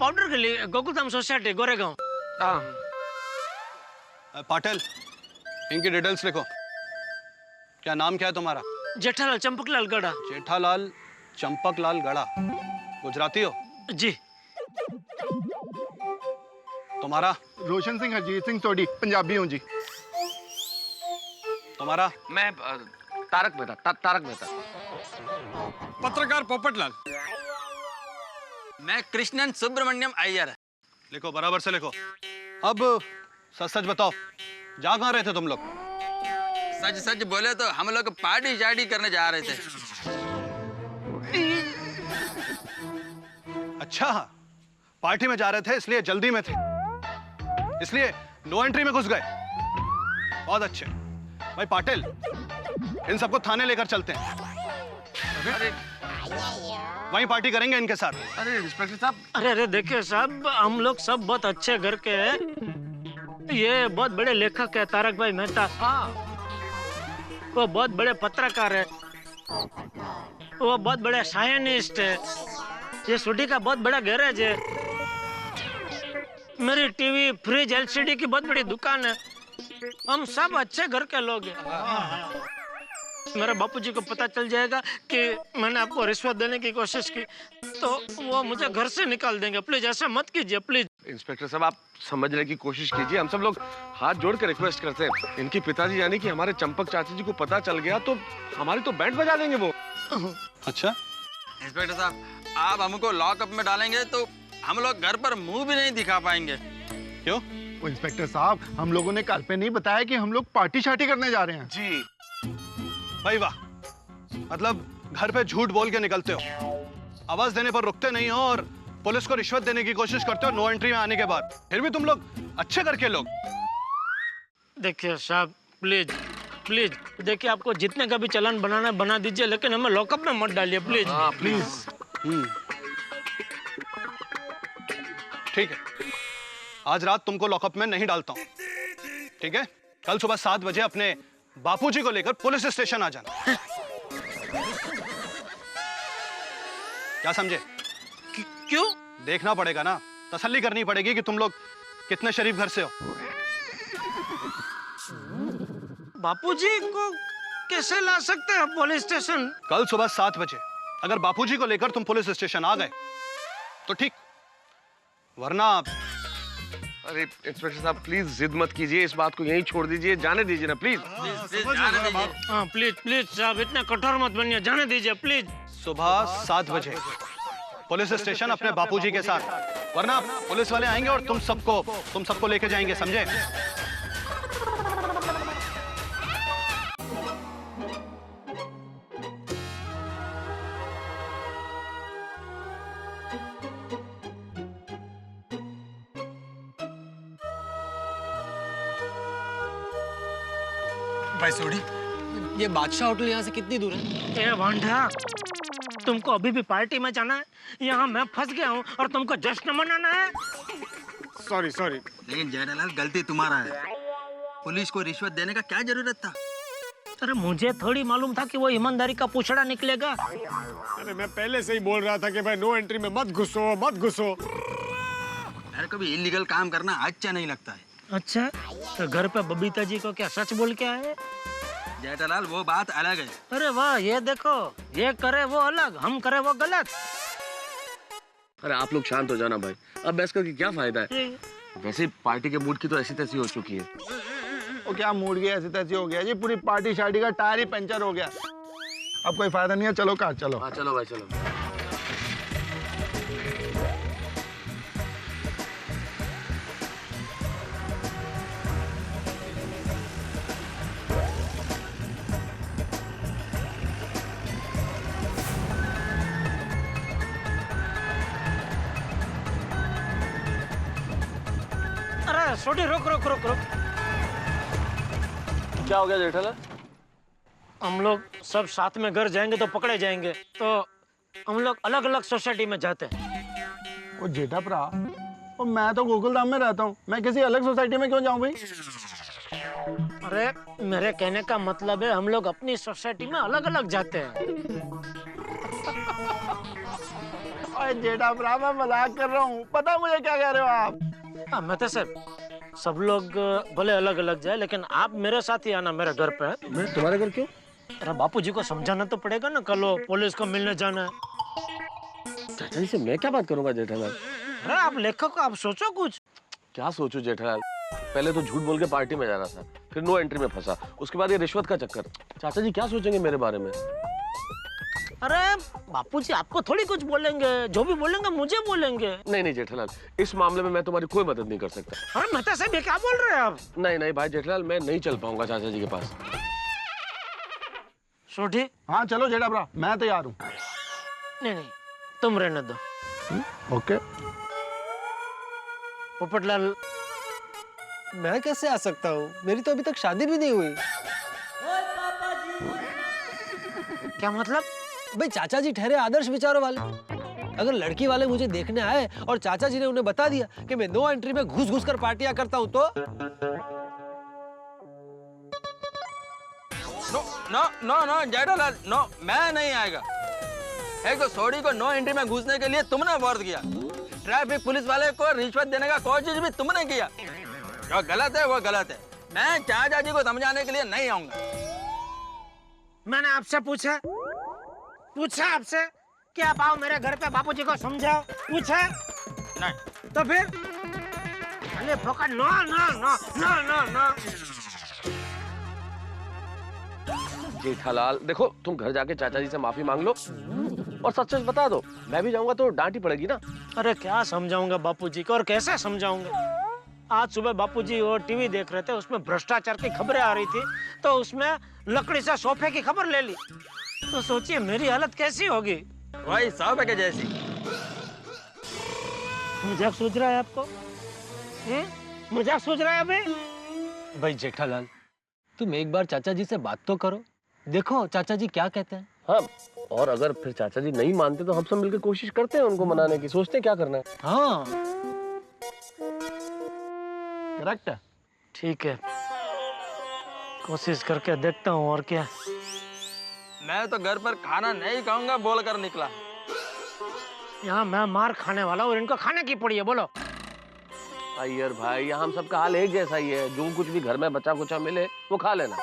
पाउडर के लिए गोकुलधाम सोसाइटी, गोरेगांव। पाटिल, इनकी डिटेल्स लिखो। क्या नाम क्या है तुम्हारा? जेठालाल चंपकलाल गड़ा। जेठालाल चंपकलाल गड़ा। गुजराती हो? जी। तुम्हारा? रोशन सिंह हरजीत सिंह सोडी, पंजाबी हूँ जी। तुम्हारा? मैं तारक मेहता, तारक मेहता। पत्रकार पोपटलाल। मैं कृष्णन सुब्रमण्यम अय्यर। लिखो, बराबर से लिखो। अब सच सच बताओ, जा कहाँ रहे थे तुम लोग? सच सच बोले तो हम लोग पार्टी शार्टी करने जा रहे थे। अच्छा, पार्टी में जा रहे थे इसलिए जल्दी में थे, इसलिए नो एंट्री में घुस गए। बहुत अच्छे भाई पाटिल, इन सबको थाने लेकर चलते हैं। वहीं पार्टी करेंगे इनके साथ। अरे इंस्पेक्टर साहब, अरे देखिए साहब, हम लोग सब बहुत अच्छे घर के हैं। ये बहुत बड़े लेखक है तारक भाई मेहता। हाँ, वो बहुत बड़े पत्रकार है, वो बहुत बड़े साइंटिस्ट है। ये सूटी का बहुत बड़ा गैरेज है। मेरी टीवी, फ्रिज, एलसीडी की बहुत बड़ी दुकान है। हम सब अच्छे घर के लोग हैं। मेरे बापूजी को पता चल जाएगा कि मैंने आपको रिश्वत देने की कोशिश की तो वो मुझे घर से निकाल देंगे। प्लीज ऐसा मत कीजिए प्लीज। इंस्पेक्टर साहब, आप समझने की कोशिश कीजिए। हम सब लोग हाथ जोड़ के रिक्वेस्ट करते हैं। इनके पिताजी यानी कि हमारे चंपक चाचा जी को पता चल गया तो हमारी तो बैंड बजा देंगे वो। अच्छा इंस्पेक्टर साहब, आप हमको लॉकअप में डालेंगे तो हम लोग घर पर मुंह भी नहीं दिखा पाएंगे। क्यों? वो इंस्पेक्टर साहब, हम लोगों ने कल पे नहीं बताया कि हम लोग पार्टी शार्टी करने जा रहे हैं। जी भाई वाह, मतलब घर पे झूठ बोल के निकलते हो, आवाज देने पर रुकते नहीं हो और पुलिस को रिश्वत देने की कोशिश करते हो नो एंट्री में आने के बाद। फिर भी तुम लोग अच्छे घर के लोग। देखिए साहब, प्लीज प्लीज, देखिए आपको जितने का भी चालान बनाना है बना दीजिए, लेकिन हमें लॉकअप में मत डालिए प्लीज। प्लीज। ठीक है, आज रात तुमको लॉकअप में नहीं डालता हूं, ठीक है? कल सुबह 7 बजे अपने बापूजी को लेकर पुलिस स्टेशन आ जाना। क्या समझे? क्यों? देखना पड़ेगा ना, तसल्ली करनी पड़ेगी कि तुम लोग कितने शरीफ घर से हो। बापूजी को कैसे ला सकते हैं पुलिस स्टेशन? कल सुबह 7 बजे अगर बापूजी को लेकर तुम पुलिस स्टेशन आ गए तो ठीक, वरना। अरे इंस्पेक्टर साहब, प्लीज जिद मत कीजिए, इस बात को यहीं छोड़ दीजिए, जाने दीजिए ना प्लीज। हाँ प्लीज प्लीज साहब, इतना कठोर मत बनिए, जाने दीजिए प्लीज। सुबह 7 बजे पुलिस स्टेशन अपने बापूजी के साथ, वरना पुलिस वाले आएंगे और तुम सबको लेके जाएंगे, समझे? भाई सोडी, ये बादशाह होटल यहाँ से कितनी दूर है? ए वांडा, तुमको अभी भी पार्टी में जाना है? यहाँ मैं फंस गया हूँ और तुमको जश्न मनाना है? सॉरी सॉरी, लेकिन जेठालाल गलती तुम्हारा है। पुलिस को रिश्वत देने का क्या जरूरत था? अरे मुझे थोड़ी मालूम था कि वो ईमानदारी का पूछड़ा निकलेगा। अरे मैं पहले से ही बोल रहा था कि भाई नो एंट्री में मत घुसो मत घुसो। यार कभी इलीगल काम करना अच्छा नहीं लगता है। अच्छा, तो घर पे बबीता जी को क्या सच बोल के आए? जेठालाल वो बात अलग है। अरे वाह, ये देखो, ये करे वो अलग, हम करे वो गलत। अरे आप लोग शांत हो जाना भाई, अब बहस करके क्या फायदा है? वैसे पार्टी के मूड की तो ऐसी तैसी हो चुकी है। वो क्या मूड गया, ऐसी तैसी हो गया जी, पूरी पार्टी शार्टी का टायर ही पंचर हो गया। अब कोई फायदा नहीं है, चलो कार चलो। हाँ चलो भाई चलो। अरे छोटी रुक रुक रुक रुक। क्या हो गया जेठालाल? हम लोग सब साथ में घर जाएंगे तो पकड़े जाएंगे, तो हम लोग अलग अलग सोसाइटी में जाते हैं। वो जेठा भरा, और मैं तो गोकुलधाम में रहता हूँ, मैं किसी अलग सोसाइटी में क्यों जाऊँ भाई? अरे मेरे कहने का मतलब है हम लोग अपनी सोसाइटी में अलग अलग जाते हैं। अरे जेठा भरा, मैं मजाक कर रहा हूँ, पता मुझे क्या कह रहे हो आप? हाँ मैं तो सर, सब लोग भले अलग अलग जाए लेकिन आप मेरे साथ ही आना मेरे घर पे। मैं तुम्हारे घर क्यों? अरे बापूजी को समझाना तो पड़ेगा ना, कल पुलिस को मिलने जाना है। चाचा जी से मैं क्या बात करूंगा जेठालाल? अरे आप लेखक, आप सोचो कुछ। क्या सोचूं जेठालाल? पहले तो झूठ बोल के पार्टी में जा रहा था, फिर नो एंट्री में फंसा, उसके बाद ये रिश्वत का चक्कर। चाचा जी क्या सोचेंगे मेरे बारे में? अरे बापूजी आपको थोड़ी कुछ बोलेंगे, जो भी बोलेंगे मुझे बोलेंगे। नहीं नहीं जेठालाल, इस मामले में मैं तुम्हारी कोई मदद नहीं कर सकता। अरे मेहता साहब, ये क्या बोल रहे हैं आप? नहीं नहीं भाई जेठालाल, मैं नहीं चल पाऊंगा चाचा जी के पास। सोठी? हाँ चलो जेठा भरा, मैं तैयार हूँ। नहीं नहीं, तुम रहने दो। ओके। पोपटलाल, मैं कैसे आ सकता हूँ? मेरी तो अभी तक शादी भी नहीं हुई। क्या मतलब? भाई चाचा जी ठहरे आदर्श विचारों वाले। अगर लड़की वाले मुझे देखने आए और चाचा जी ने उन्हें बता दिया कि मैं नो एंट्री में घुस घुस कर पार्टियां करता हूँ तो नो जेठालाल, नो, मैं नहीं आएगा। एक तो सोडी को नो एंट्री में घुसने के लिए तुमने फोर्स किया, ट्रैफिक पुलिस वाले को रिश्वत देने का कोशिश भी तुमने किया। जो गलत है वो गलत है। मैं चाचा जी को समझाने के लिए नहीं आऊंगा। मैंने आपसे पूछा आपसे कि आप आओ मेरे घर पे बापूजी को समझाओ, पूछा नहीं तो फिर अरे फोकट no no no no no no. Jethalal देखो, तुम घर जाके चाचा जी से माफी मांग लो और सच सच बता दो। मैं भी जाऊंगा तो डांट ही पड़ेगी ना। अरे क्या समझाऊंगा बापूजी को और कैसे समझाऊंगा? आज सुबह बापूजी वो टीवी देख रहे थे, उसमें भ्रष्टाचार की खबरें आ रही थी, तो उसमें लकड़ी से सोफे की खबर ले ली। तो सोचिए मेरी हालत कैसी होगी। वही सोफे के जैसी। मजाक सूझ रहा है आपको? मजाक सूझ रहा है अभी? भाई जेठालाल, तुम एक बार चाचा जी से बात तो करो, देखो चाचा जी क्या कहते हैं। हाँ, और अगर फिर चाचा जी नहीं मानते तो हम सब मिलकर कोशिश करते हैं उनको मनाने की, सोचते हैं क्या करना है। हाँ करेक्ट है। ठीक है, कोशिश करके देखता हूँ और क्या। मैं तो घर पर खाना नहीं खाऊंगा बोलकर निकला। यहाँ मैं मार खाने वाला और इनको खाने की पड़ी है। बोलो अय्यर भाई, यहाँ हम सबका हाल एक जैसा ही है। जो कुछ भी घर में बचा कुचा मिले वो खा लेना।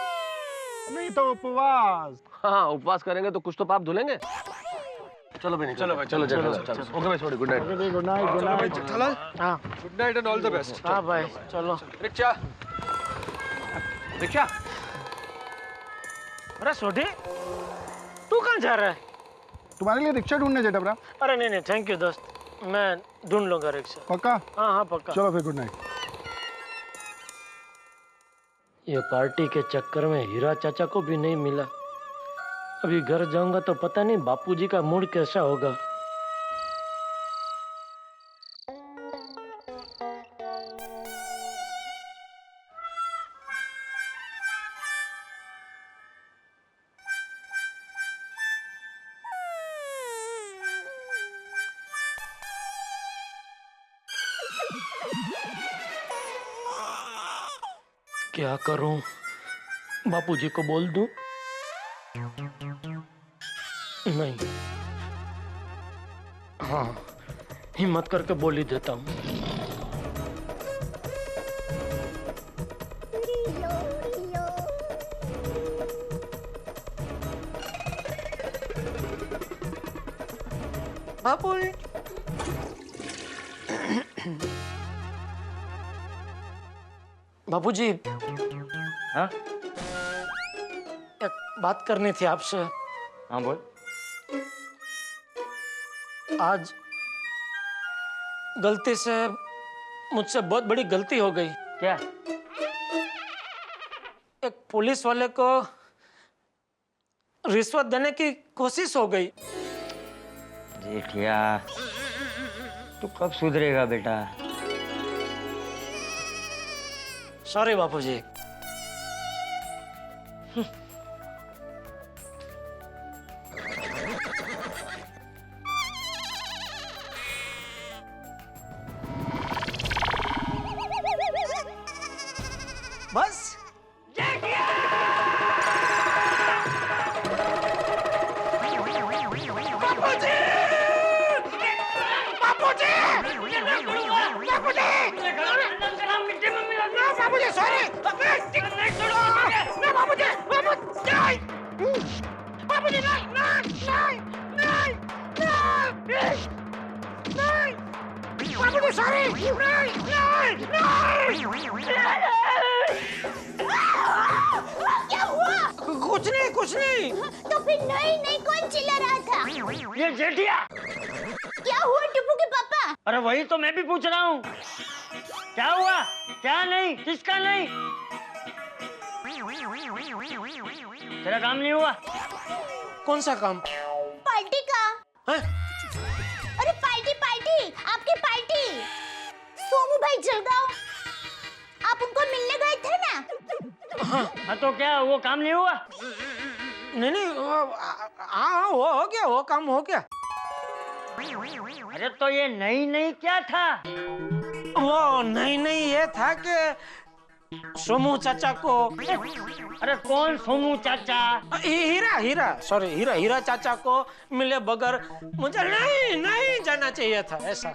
नहीं तो उपवास। हाँ, उपवास करेंगे तो कुछ तो पाप धुलेंगे। चलो भाई, चलो भाई, चलो चलो, चलो। ओके भाई, sorry, good night. Good night, good night. Jethalal, हाँ good night and all the best. हाँ भाई चलो। Rickshaw rickshaw. अरे सोडी, तू कहाँ जा रहा है? तुम्हारे लिए रिक्शा ढूंढने जेठाब्रा। अरे नहीं नहीं, थैंक यू दोस्त, मैं ढूंढ लूंगा रिक्शा। पक्का? हाँ हाँ पक्का। चलो फिर, गुड नाइट। ये पार्टी के चक्कर में हीरा चाचा को भी नहीं मिला। अभी घर जाऊंगा तो पता नहीं बापूजी का मूड कैसा होगा। क्या करूं? बापूजी को बोल दूं? नहीं, हाँ हिम्मत करके बोल ही देता हूं। बापूजी, बापूजी, हाँ एक बात करनी थी आपसे। हाँ बोल। आज गलती से मुझसे बहुत बड़ी गलती हो गई। क्या? एक पुलिस वाले को रिश्वत देने की कोशिश हो गई। जेठिया, तू कब सुधरेगा बेटा? सॉरी बापूजी। बस क्या हुआ? कुछ नहीं, कुछ नहीं। तो फिर नहीं नहीं कौन चिल्ला रहा था? ये जेठिया। क्या हुआ टिप्पू के पापा? अरे वही तो मैं भी पूछ रहा हूँ। क्या हुआ? क्या नहीं? किसका नहीं? तेरा काम नहीं हुआ? कौन सा काम? पार्टी का। है? अरे पार्टी, आपकी पार्टी। सोमू भाई जलगांव, आप उनको हाँ तो क्या वो काम नहीं हुआ? नहीं नहीं हाँ हो गया, वो काम हो गया। अरे तो ये नई नई क्या था? वो नहीं ये था कि सोमू चाचा को। अरे कौन सोमू चाचा? हीरा चाचा को मिले बगैर मुझे नहीं जाना चाहिए था, ऐसा।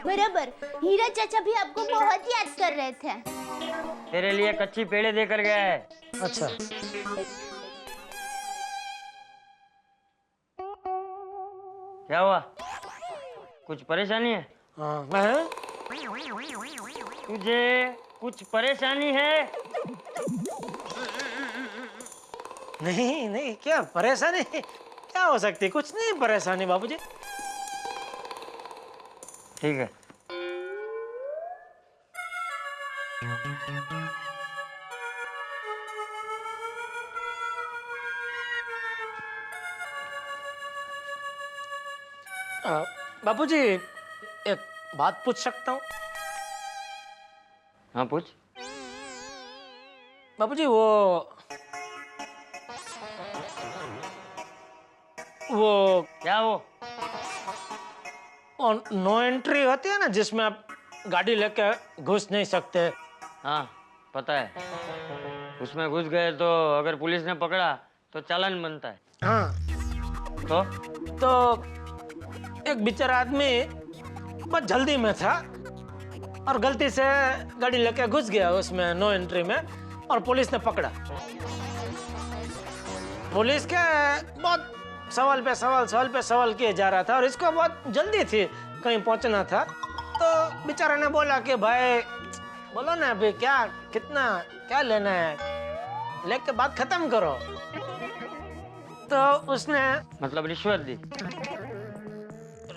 बराबर, हीरा चाचा भी आपको बहुत याद कर रहे थे। तेरे लिए कच्ची पेड़े देकर गया है। अच्छा। क्या हुआ? कुछ परेशानी है? हाँ। तुझे कुछ परेशानी है? नहीं क्या परेशानी क्या हो सकती? कुछ नहीं परेशानी बाबूजी। ठीक है। बाबूजी एक बात पूछ सकता हूँ? हाँ पूछ। बाबूजी वो क्या वो नो एंट्री होती है ना, जिसमें आप गाड़ी लेके घुस नहीं सकते। हाँ पता है, उसमें घुस गए तो अगर पुलिस ने पकड़ा तो चालान बनता है। हाँ तो एक बेचारा आदमी बहुत जल्दी में था और गलती से गाड़ी लेके घुस गया उसमें नो एंट्री में, और पुलिस ने पकड़ा। पुलिस के बहुत सवाल पे सवाल किए जा रहा था और इसको बहुत जल्दी थी, कहीं पहुंचना था। तो बेचारा ने बोला कि भाई बोलो ना अभी क्या लेना है, लेके बात खत्म करो। तो उसने मतलब रिश्वत दी?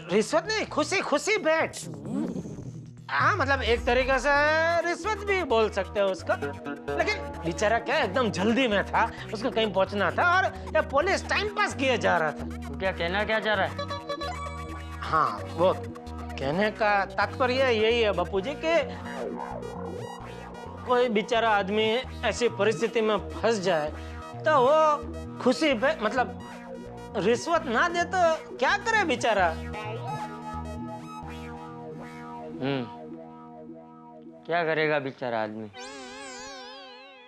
रिश्वत नहीं, खुशी बैठ। हाँ मतलब एक तरीके से रिश्वत भी बोल सकते हो उसको, लेकिन बेचारा क्या एकदम जल्दी में था, उसको कहीं पहुंचना था और ये पुलिस टाइम पास किए जा रहा था। तू क्या कहना क्या चाह रहा है? हाँ वो कहने का तात्पर्य यही है बापूजी कि कोई बेचारा आदमी ऐसी परिस्थिति में फंस जाए तो वो खुशी पे मतलब रिश्वत ना दे तो क्या करे बेचारा। क्या करेगा बेचारा आदमी?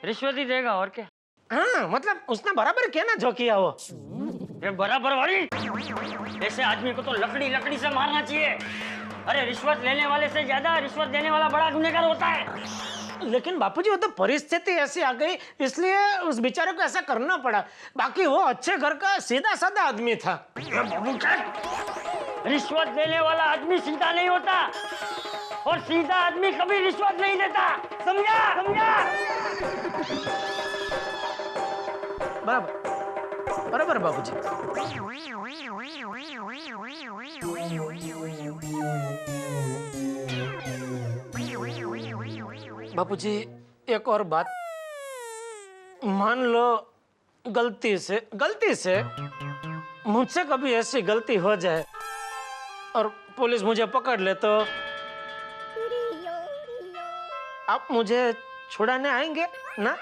रिश्वत ही देगा और क्या। हाँ मतलब उसने बराबर किया ना जो किया वो। ये बराबर वाली, ऐसे आदमी को तो लकड़ी से मारना चाहिए। अरे रिश्वत लेने वाले से ज्यादा रिश्वत देने वाला बड़ा गुनहगार होता है। लेकिन बापूजी वो तो परिस्थिति ऐसी आ गई इसलिए उस बेचारे को ऐसा करना पड़ा, बाकी वो अच्छे घर का सीधा साधा आदमी था। रिश्वत देने वाला आदमी सीधा नहीं होता और सीधा आदमी कभी रिश्वत नहीं देता, समझा? बराबर बाबूजी। बापूजी एक और बात, मान लो गलती से मुझसे कभी ऐसी गलती हो जाए और पुलिस मुझे पकड़ ले तो आप मुझे छुड़ाने आएंगे ना?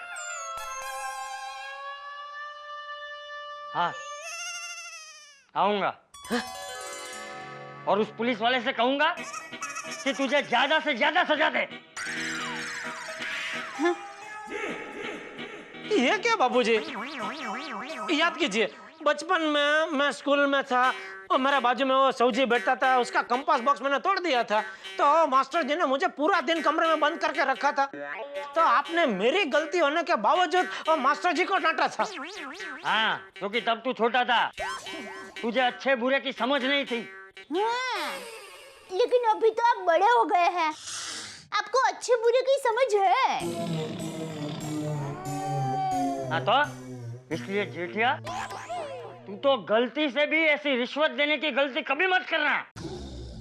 हाँ आऊंगा। और उस पुलिस वाले से कहूंगा कि तुझे ज्यादा से ज्यादा सजा दे। ये क्या बाबूजी? याद कीजिए बचपन में मैं स्कूल में था और मेरे बाजू में वो सौजी बैठता था, उसका कंपास बॉक्स मैंने तोड़ दिया था तो मास्टर जी ने मुझे पूरा दिन कमरे में बंद करके रखा था। तो आपने मेरी गलती होने के बावजूद वो मास्टर जी को डांटा था। हाँ क्योंकि तब तू छोटा था, तुझे अच्छे बुरे की समझ नहीं थी। हाँ, लेकिन अभी तो आप बड़े हो गए हैं, आपको अच्छे बुरे की समझ है। हाँ तो इसलिए जेठिया तू तो गलती से भी ऐसी रिश्वत देने की गलती कभी मत करना,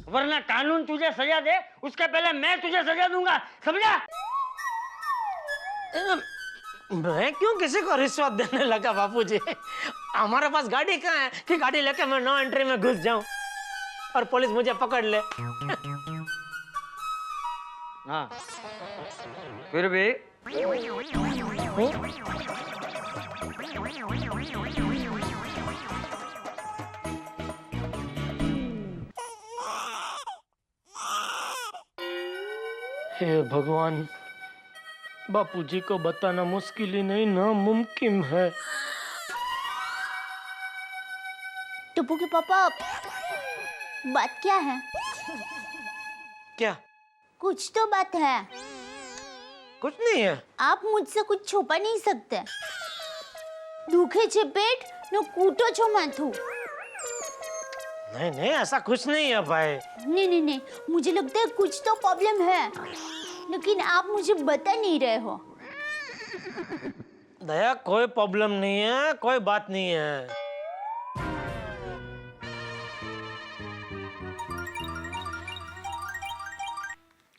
वरना कानून तुझे सजा दे उसके पहले मैं तुझे सजा दूंगा, समझा? मैं क्यों किसी को रिश्वत देने लगा बापूजी? हमारे पास गाड़ी कहाँ है कि गाड़ी लेके मैं नो एंट्री में घुस जाऊं और पुलिस मुझे पकड़ ले। हाँ फिर भी हे भगवान, बापूजी को बताना मुश्किल ही नहीं नामुमकिन है। टप्पू के पापा, बात क्या है? क्या? कुछ तो बात है। कुछ नहीं है। आप मुझसे कुछ छुपा नहीं सकते। दुखे छे पेट न कूटो छो माथू। नहीं नहीं, ऐसा कुछ नहीं है भाई। नहीं, मुझे लगता है कुछ तो प्रॉब्लम है, लेकिन आप मुझे बता नहीं रहे हो। दया, कोई प्रॉब्लम नहीं है, कोई बात नहीं है।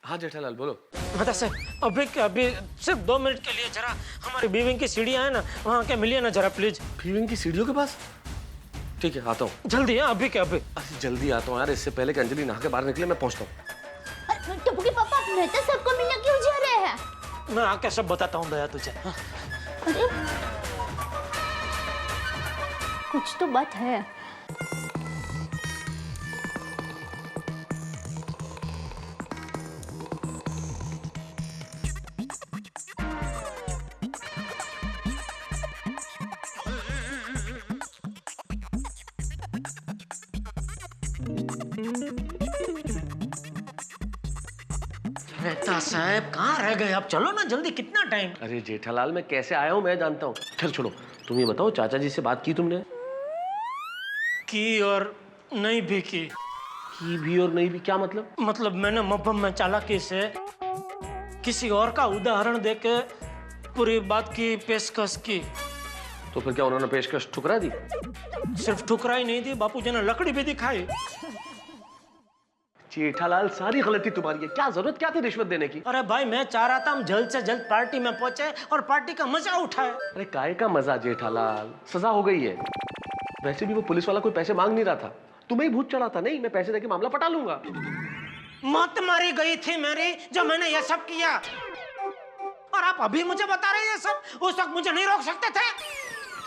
हाँ जेठालाल बोलो। बता सर, अभी सिर्फ 2 मिनट के लिए जरा हमारी बीविंग की सीढ़ियां है ना, वहाँ के मिलिए ना जरा प्लीज। बीविंग की सीढ़ियों के पास? ठीक है, आता हूँ। जल्दी है, अभी के अभी। अरे जल्दी आता हूँ यार, इससे पहले कि अंजलि नहा के बाहर निकले मैं पहुँचता हूँ। टप्पू के पापा, मैं तो सबको मिलने क्यों जा रहे हैं? मैं आके सब बताता हूँ दया तुझे। अरे कुछ तो बात है। मेहता साहब कहाँ रह गए आप? चलो ना जल्दी, कितना टाइम? अरे जेठालाल, मैं कैसे आया हूँ मैं जानता हूँ। खैर छोड़ो, तुम ये बताओ चाचा जी से बात की तुमने? की और नहीं भी की। की भी और नहीं भी क्या मतलब? मतलब मैंने मब्बम में चालाकी से किसी और का उदाहरण देके पूरी बात की पेशकश की। तो फिर क्या उन्होंने पेशकश ठुकरा दी? सिर्फ ठुकराई नहीं दी, बापूजी ने लकड़ी भी दिखाई। जेठालाल, सारी गलती तुम्हारी है। क्या जरूरत क्या थी रिश्वत देने की? अरे भाई, मैं चाह रहा था हम जल्द से जल्द पार्टी में पहुंचे और पार्टी का मजा उठाए। अरे काय का मजा जेठालाल, सजा हो गई है। वैसे भी वो पुलिस वाला कोई पैसे मांग नहीं रहा था, तुम्हें ही भूत चढ़ा था। नहीं, मैं पैसे देके मामला पटा लूंगा। मौत मारी गई थी मेरी जब मैंने ये सब किया, और आप अभी मुझे बता रहे हैं ये सब? उस वक्त मुझे नहीं रोक सकते थे?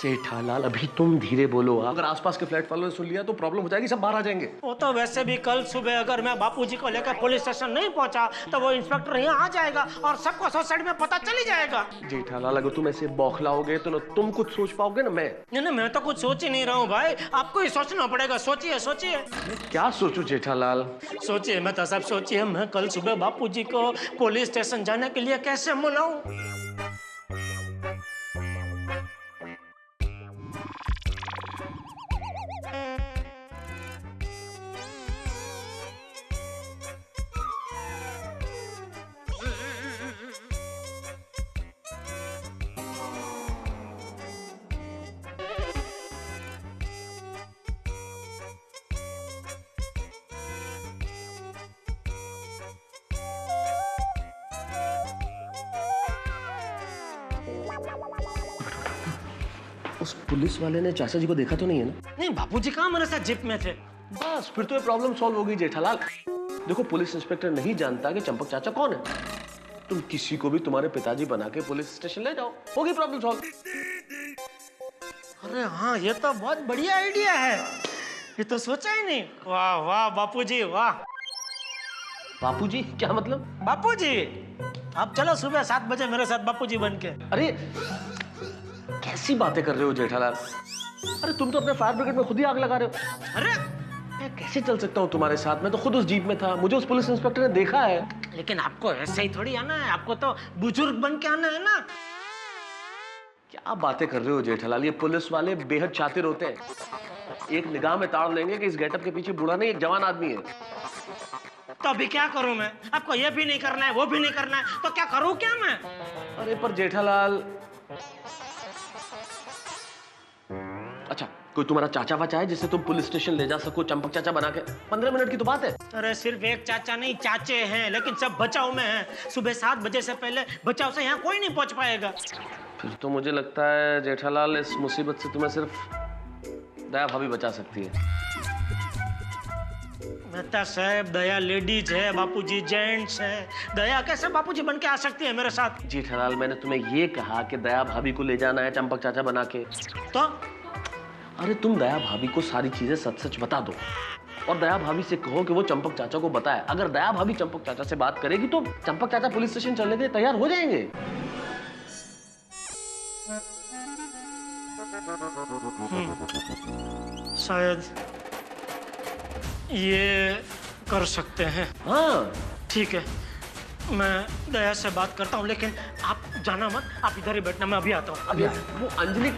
जेठालाल, अभी तुम धीरे बोलो। अगर आसपास के फ्लैट वालों ने सुन लिया तो प्रॉब्लम हो जाएगी, सब बाहर आ जाएंगे। वो तो वैसे भी कल सुबह अगर मैं बापूजी को लेकर पुलिस स्टेशन नहीं पहुंचा तो वो इंस्पेक्टर यहाँ आ जाएगा और सबको सोसाइटी में पता चली जाएगा। जेठालाल, अगर तुम ऐसे बौखलाओगे तो ना तुम कुछ सोच पाओगे ना मैं। नहीं, मैं तो कुछ सोच ही नहीं रहा हूँ भाई, आपको ही सोचना पड़ेगा। सोचिए सोचिए। क्या सोचूं जेठालाल? सोचिए, मैं तो सब सोचिए। मैं कल सुबह बापूजी को पुलिस स्टेशन जाने के लिए कैसे बुलाऊं? उस पुलिस वाले ने चाचा जी को देखा तो नहीं है ना? नहीं, बापूजी कहाँ मेरे साथ जिप में थे। बस फिर तो ये प्रॉब्लम सॉल्व हो गई जेठालाल। देखो, पुलिस इंस्पेक्टर नहीं जानता कि चंपक चाचा कौन है। तुम किसी को भी तुम्हारे पिताजी बना के पुलिस स्टेशन ले जाओ, होगी प्रॉब्लम सॉल्व। अरे हाँ, ये तो बहुत बढ़िया आइडिया है, ये तो सोचा ही नहीं। वाह वाह बापूजी, वाह। बापूजी क्या मतलब? बापूजी, आप चलो सुबह 7 बजे मेरे साथ बापूजी बन के। अरे कैसी बातें कर रहे हो जेठालाल? अरे तुम तो अपने फायर ब्रिगेड में खुद ही आग लगा रहे हो। अरे मैं कैसे चल सकता हूँ तुम्हारे साथ? मैं तो खुद उस जीप में था, मुझे उस पुलिस इंस्पेक्टर ने देखा है। लेकिन आपको ऐसे ही थोड़ी आना है, आपको तो बुजुर्ग बन के आना है ना। क्या बातें कर रहे हो जेठालाल? ये पुलिस वाले बेहद शातिर होते हैं, एक निगाह में ताड़ लेंगे कि इस गेटअप के पीछे बूढ़ा नहीं, एक जवान आदमी है। तो अभी क्या करूं मैं? आपको ये भी नहीं करना है, वो भी नहीं करना है, तो क्या करूं क्या मैं? अरे पर जेठालाल, अच्छा कोई तुम्हारा चाचा वाचा है जिससे तुम पुलिस स्टेशन ले जा सको, चंपक चाचा बना के? 15 मिनट की तो बात है। अरे सिर्फ एक चाचा नहीं, चाचे हैं, लेकिन सब बचाव में हैं। सुबह 7 बजे से पहले बचाव से यहाँ कोई नहीं पहुंच पाएगा। फिर तो मुझे लगता है जेठालाल, इस मुसीबत से तुम्हें सिर्फ दया भाभी बचा सकती है। मेहता साहब, दया लेडीज है, बापूजी जेंट्स है। दया कैसे बापूजी बन के आ सकती है मेरे साथ? जेठालाल, मैंने तुम्हें ये कहा कि दया भाभी को ले जाना है चंपक चाचा बना के। तो अरे तुम दया भाभी को सारी चीजें सच सच बता दो और दया भाभी से कहो कि वो चंपक चाचा को बताए। अगर दया भाभी चंपक चाचा से बात करेगी तो चंपक चाचा पुलिस स्टेशन चलने के लिए तैयार हो जाएंगे। शायद ये कर सकते हैं। हाँ ठीक है, मैं दया से बात करता हूँ, लेकिन आप जाना मत, आप इधर ही बैठना, मैं अभी आता हूँ। अभी वो अंजलि